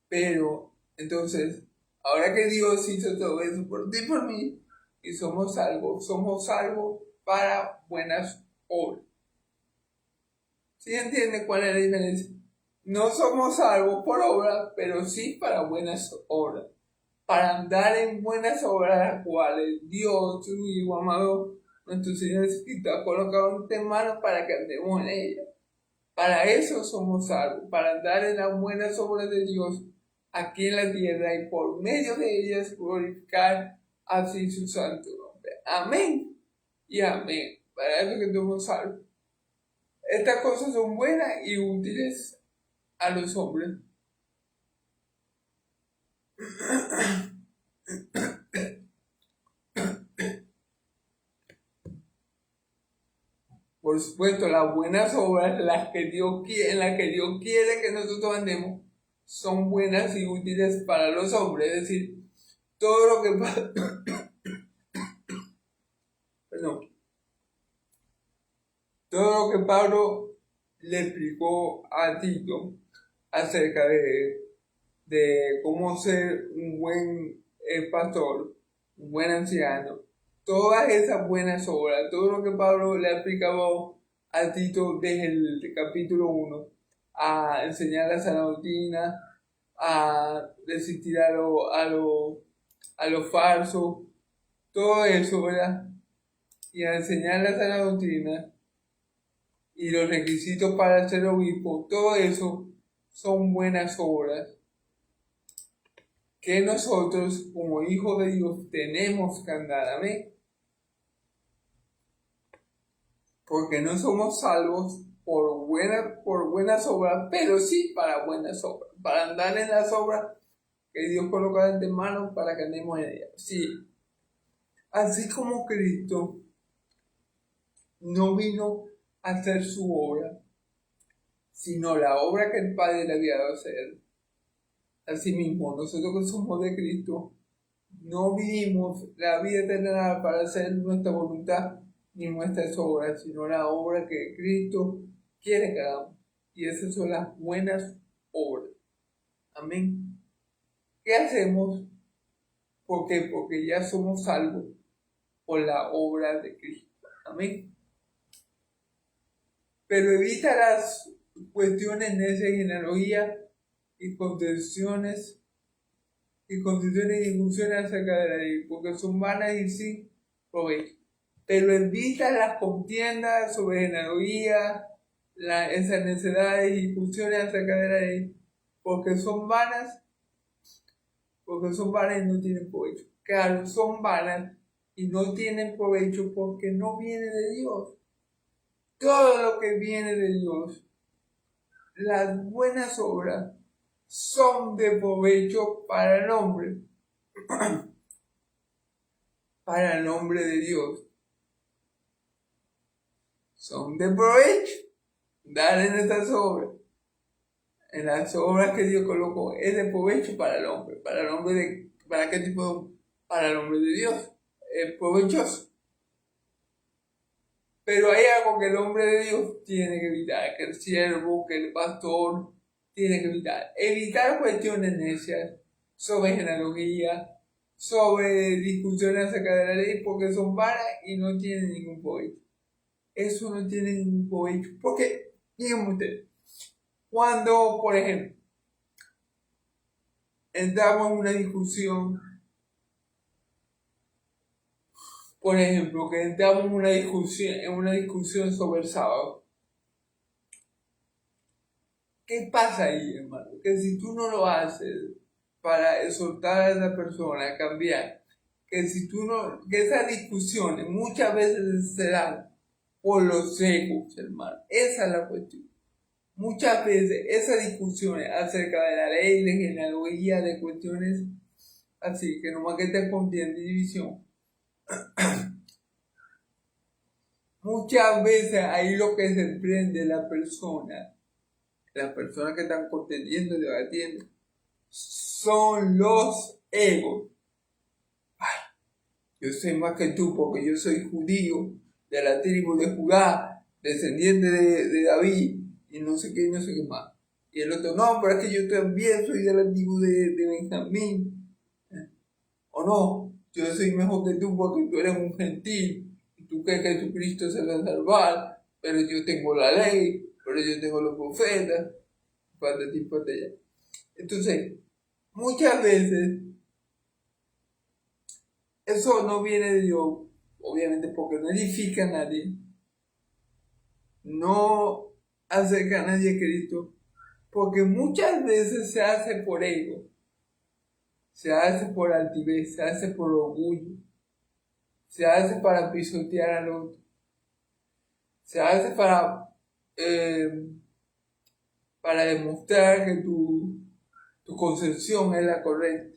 Speaker 1: Pero, entonces, ahora que Dios hizo todo eso por ti y por mí, y somos salvos para buenas obras. ¿Sí entiende cuál es la diferencia? No somos salvos por obras, pero sí para buenas obras. Para andar en buenas obras, las cuales Dios, su Hijo amado, nuestro Señor Jesucristo, ha colocado en tus manos para que andemos en ellas. Para eso somos salvos, para andar en las buenas obras de Dios aquí en la tierra y por medio de ellas glorificar así su santo nombre. Amén y amén. Para eso que somos salvos. Estas cosas son buenas y útiles a los hombres. Por supuesto, las buenas obras, las que Dios quiere, en las que Dios quiere que nosotros andemos, son buenas y útiles para los hombres. Es decir, todo lo que todo lo que Pablo le explicó a Tito acerca de cómo ser un buen pastor, un buen anciano, todas esas buenas obras, todo lo que Pablo le ha explicado a Tito desde el capítulo 1, a enseñar la sana doctrina, a resistir a lo falso, todo eso, ¿verdad? Y a enseñar la sana doctrina y los requisitos para ser obispo, todo eso son buenas obras que nosotros como hijos de Dios tenemos que andar. Amén. Porque no somos salvos por buenas obras, pero sí para buenas obras, para andar en las obras que Dios coloca de antemano para que andemos en ellas. Sí, así como Cristo no vino a hacer su obra, sino la obra que el Padre le había dado a hacer. Asimismo, nosotros que somos de Cristo, no vivimos la vida eterna para hacer nuestra voluntad ni nuestras obras, sino la obra que Cristo quiere que hagamos. Y esas son las buenas obras. Amén. ¿Qué hacemos? ¿Por qué? Porque ya somos salvos por la obra de Cristo. Amén. Pero evita las cuestiones de esa genealogía y contenciones y discusiones acerca de la ley, porque son vanas y sin provecho. Pero evita las contiendas sobre genealogía, esas necesidades y discusiones acerca de la ley, porque son vanas y no tienen provecho. Claro, son vanas y no tienen provecho porque no viene de Dios. Todo lo que viene de Dios, las buenas obras, son de provecho para el hombre, para el nombre de Dios. Son de provecho. Dar en estas obras, en las obras que Dios colocó, es de provecho para el hombre. ¿Para qué tipo? Para el hombre de Dios. Es provechoso. Pero hay algo que el hombre de Dios tiene que evitar, que el siervo, que el pastor tiene que evitar. Evitar cuestiones necias sobre genealogía, sobre discusiones acerca de la ley, porque son vanas y no tienen ningún provecho. Eso no tiene ningún provecho. Porque, díganme ustedes, cuando, por ejemplo, entramos en una discusión, en una discusión sobre el sábado, ¿qué pasa ahí, hermano? Que si tú no lo haces para exhortar a esa persona a cambiar, que esas discusiones muchas veces se dan por los egos, hermano. Esa es la cuestión. Muchas veces esas discusiones acerca de la ley, de genealogía, de cuestiones así, que nomás que te contienen división, muchas veces ahí lo que se prende las personas que están contendiendo, debatiendo, son los egos. Ay, yo sé más que tú porque yo soy judío, de la tribu de Judá, descendiente de David, y no sé qué, no sé qué más. Y el otro, no, pero es que yo también soy de la tribu de Benjamín. O no, yo soy mejor que tú porque tú eres un gentil. Y tú crees que Jesucristo se va a salvar, pero yo tengo la ley, pero yo tengo los profetas, para ti, para allá. Entonces, muchas veces, eso no viene de Dios, obviamente porque no edifica a nadie, no acerca a nadie a Cristo, porque muchas veces se hace por ego, se hace por altivez, se hace por orgullo, se hace para pisotear al otro, se hace eh, para demostrar que tu concepción es la correcta.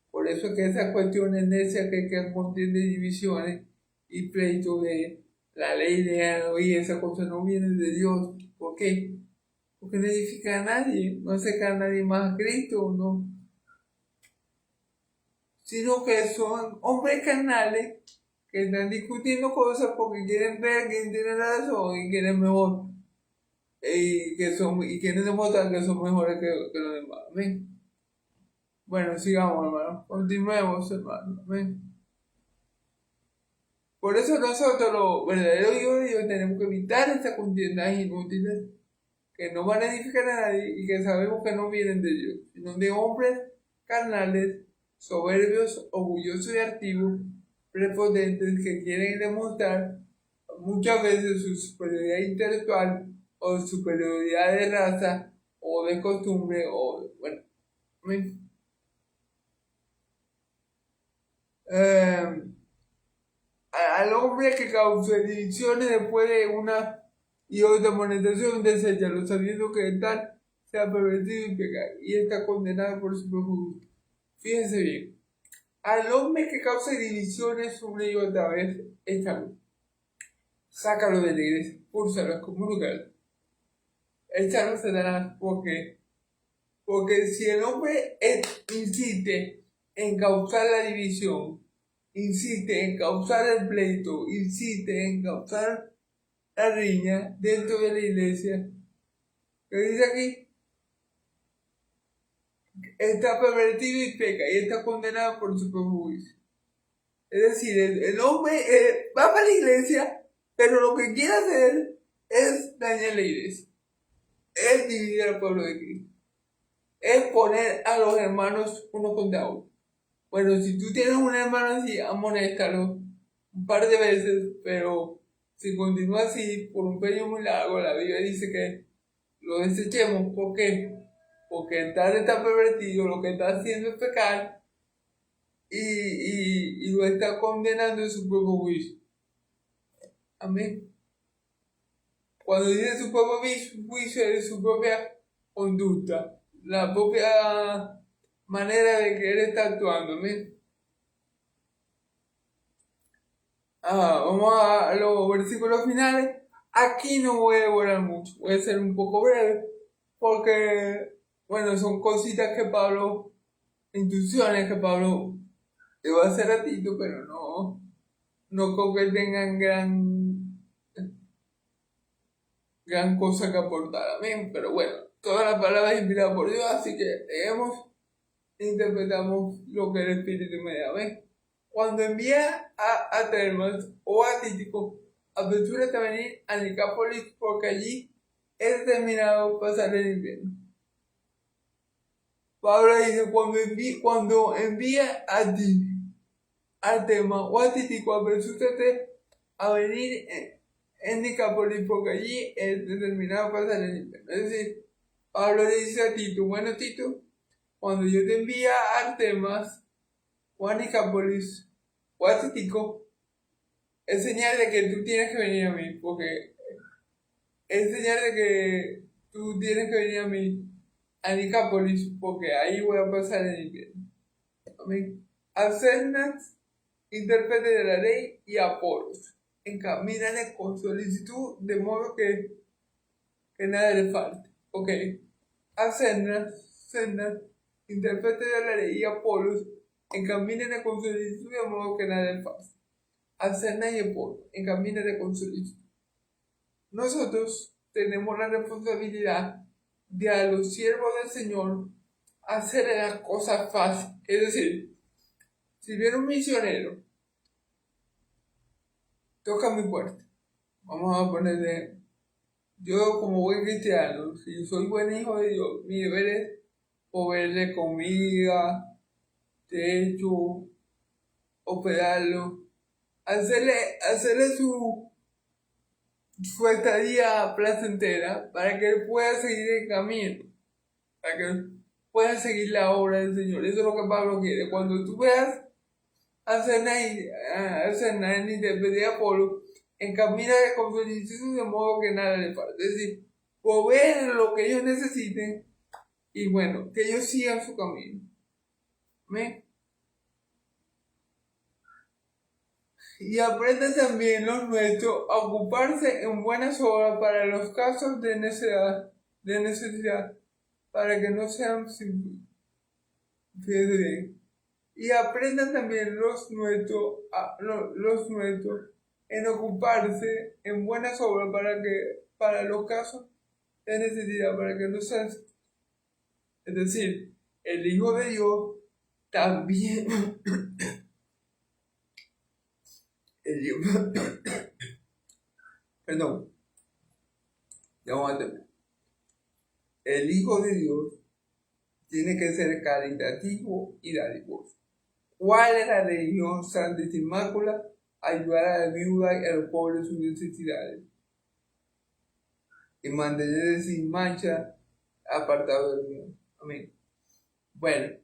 Speaker 1: Por eso es que esas cuestiones necias que contienen divisiones y pleitos de la ley de hoy, esa cosa no viene de Dios. ¿Por qué? Porque no edifica a nadie, no acerca a nadie más a Cristo, no. Sino que son hombres carnales que están discutiendo cosas porque quieren ver quién tiene la razón y quieren mejor. Y quieren demostrar que son mejores que los demás. Amén. Bueno, sigamos, hermano. Continuemos, hermano. Amén. Por eso nosotros, los verdaderos hijos de Dios, tenemos que evitar estas contiendas inútiles que no van a edificar a nadie y que sabemos que no vienen de Dios, sino de hombres carnales, soberbios, orgullosos y altivos, prepotentes, que quieren demostrar muchas veces su superioridad intelectual o superioridad de raza o de costumbre o, bueno, al hombre que causa divisiones después de una y otra monetización, deséchalo, sabiendo que tal se ha pervertido y pecar, y está condenado por su propio gusto. Fíjense bien, al hombre que causa divisiones una y otra vez, échalo, sácalo de la iglesia, púrsalo, excomúnicalo, échalo a Satanás, porque si el hombre insiste en causar la división, insiste en causar el pleito, insiste en causar la riña dentro de la iglesia, ¿qué dice aquí? Está pervertido y peca y está condenado por su propio juicio. Es decir, el hombre va para la iglesia, pero lo que quiere hacer es dañar la iglesia, es dividir al pueblo de Cristo, es poner a los hermanos uno contra uno. Bueno, si tú tienes un hermano así, amonéstalo un par de veces, pero si continúa así por un periodo muy largo, la Biblia dice que lo desechemos. ¿Por qué? Porque el tal está pervertido, lo que está haciendo es pecar y lo está condenando en su propio juicio. Amén. Cuando dice su propio juicio es su propia conducta, la propia manera de que él está actuando. Amén. Vamos a los versículos finales. Aquí no voy a devorar mucho, voy a ser un poco breve, porque, bueno, son cositas que Pablo, intuiciones que Pablo te va a hacer a Tito, pero no creo que tengan gran cosa que aportar. Amén. Pero bueno, toda la palabra es inspirada por Dios, así que leemos e interpretamos lo que el Espíritu me da. Amén. Cuando envía a Termas o a Títico, apresúrate a venir a Nicápolis porque allí es determinado pasar el invierno. Pablo dice, cuando envía a ti, a Termas o a Títico, apresúrate a venir en Nicápolis porque allí es determinado pasar el invierno. Es decir, Pablo le dice a Tito, bueno Tito, cuando yo te envíe a Artemas o a Nicápolis o a Títico, es señal de que tú tienes que venir a mí, porque es señal de que tú tienes que venir a mí, a Nicápolis, porque ahí voy a pasar el invierno. Amén. A Cenas, intérprete de la ley, y a Apolos, encamínale con solicitud, de modo que nada le falte. Ok. A Cenas, intérprete de la ley, y a Apolos, encamínale con solicitud, de modo que nada le falte. A Cenas y Apolo, encamínale con solicitud. Nosotros tenemos la responsabilidad de a los siervos del Señor hacer las cosas fáciles. Es decir, si viene un misionero, toca mi puerta. Vamos a ponerle, yo como buen cristiano, si soy buen hijo de Dios, mi deber es proveerle comida, techo, hospedarlo, hacerle su estadía placentera para que él pueda seguir el camino, para que él pueda seguir la obra del Señor. Eso es lo que Pablo quiere. Cuando tú veas a Cenaín y te pedí a Apolo, encamina con solicitud de modo que nada le falte. Es decir, proveer lo que ellos necesiten y bueno, que ellos sigan su camino. ¿Amén? Y aprenda también los nuestros a ocuparse en buenas obras para los casos de necesidad, para que no sean sin fin. Y aprendan también los nuestros en ocuparse en buenas obras para los casos de necesidad, para que no sean. Es decir, el Hijo de Dios también perdón, el Hijo de Dios tiene que ser caritativo y dadivoso. ¿Cuál es la religión santa y sin mácula? Ayudar a la viuda y a los pobres en sus necesidades. Y mantener sin mancha apartado del mundo. Amén. Bueno,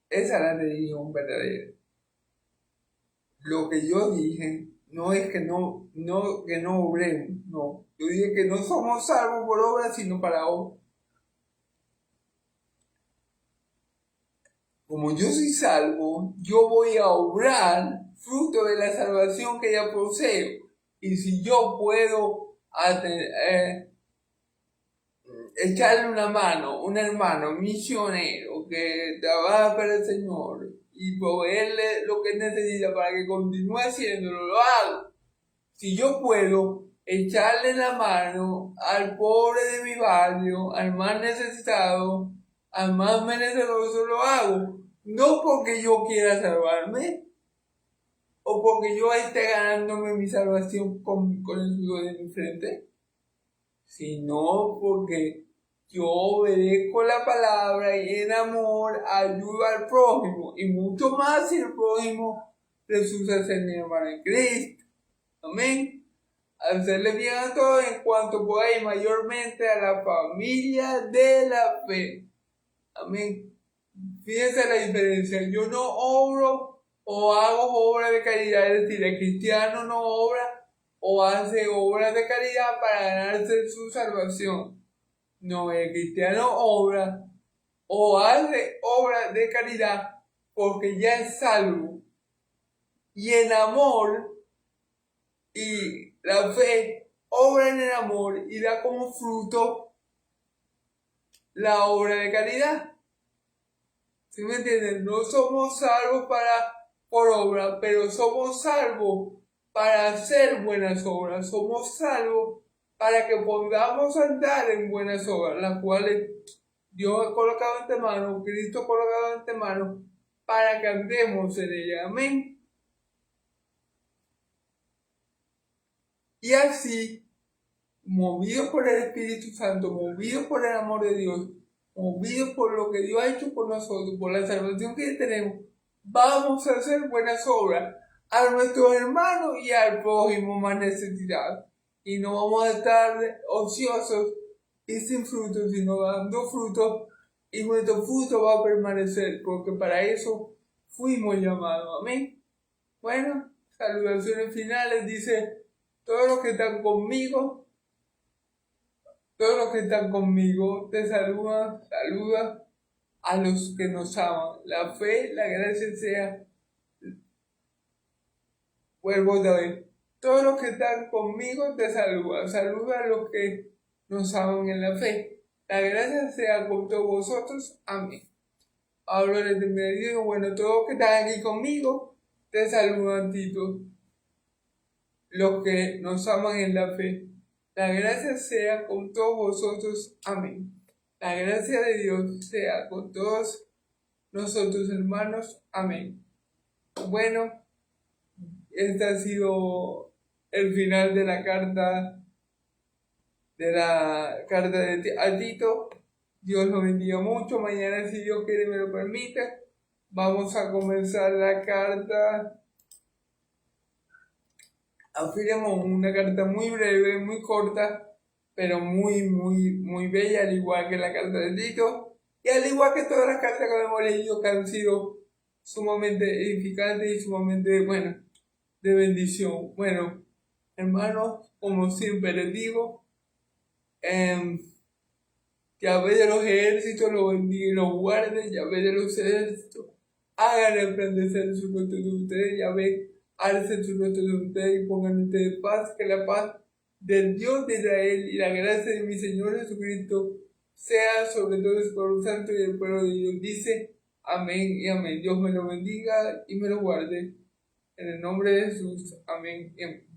Speaker 1: esa es la religión verdadera. Lo que yo dije no es que no obremos, no. Yo dije que no somos salvos por obra, sino para obra. Como yo soy salvo, yo voy a obrar fruto de la salvación que ya poseo. Y si yo puedo echarle una mano a un hermano misionero que trabaja para el Señor y proveerle lo que necesita para que continúe haciéndolo, lo hago. Si yo puedo echarle la mano al pobre de mi barrio, al más necesitado, al más menesteroso, lo hago. No porque yo quiera salvarme o porque yo esté ganándome mi salvación con el sudor de mi frente, sino porque yo obedezco la palabra y en amor ayudo al prójimo, y mucho más si el prójimo resulta ser mi hermano en Cristo. Amén. Hacerle bien a todos en cuanto pueda y mayormente a la familia de la fe. Amén. Fíjense la diferencia. Yo no obro o hago obras de caridad, es decir, el cristiano no obra o hace obras de caridad para ganarse su salvación. No, el cristiano obra o hace obras de caridad porque ya es salvo. Y en amor y la fe obra en el amor y da como fruto la obra de caridad. ¿Sí me entienden? No somos salvos por obra, pero somos salvos para hacer buenas obras. Somos salvos para que podamos andar en buenas obras, las cuales Dios ha colocado en antemano, Cristo ha colocado en antemano, para que andemos en ella. Amén. Y así, movidos por el Espíritu Santo, movidos por el amor de Dios, movidos por lo que Dios ha hecho por nosotros, por la salvación que tenemos, vamos a hacer buenas obras a nuestros hermanos y al prójimo más necesitado. Y no vamos a estar ociosos y sin frutos, sino dando frutos, y nuestro fruto va a permanecer, porque para eso fuimos llamados. Amén. Bueno, saludaciones finales. Dice: todos los que están conmigo te saluda a los que nos aman. La fe, la gracia sea. Vuelvo otra vez. Todos los que están conmigo te saluda a los que nos aman en la fe. La gracia sea con todos vosotros. Amén. Hablo de y digo: bueno, todos los que están aquí conmigo te saludan, Tito. Los que nos aman en la fe. La gracia sea con todos vosotros. Amén. La gracia de Dios sea con todos nosotros, hermanos. Amén. Bueno, este ha sido el final de la carta a Tito. Dios lo bendiga mucho. Mañana, si Dios quiere, me lo permite, vamos a comenzar la carta a Filemón, una carta muy breve, muy corta, pero muy bella, al igual que la carta de Tito, y al igual que todas las cartas que hemos leído, que han sido sumamente edificantes y sumamente, bueno, de bendición. Bueno, hermanos, como siempre les digo, Yahvé de los ejércitos los bendiga y los guarde. Yahvé de los ejércitos hagan resplandecer su rostro de ustedes. Yahvé alce su rostro de ustedes y pongan ustedes paz. Que la paz del Dios de Israel y la gracia de mi Señor Jesucristo sea sobre todo el pueblo santo y el pueblo de Dios. Dice amén y amén. Dios me lo bendiga y me lo guarde. En el nombre de Jesús. Amén y amén.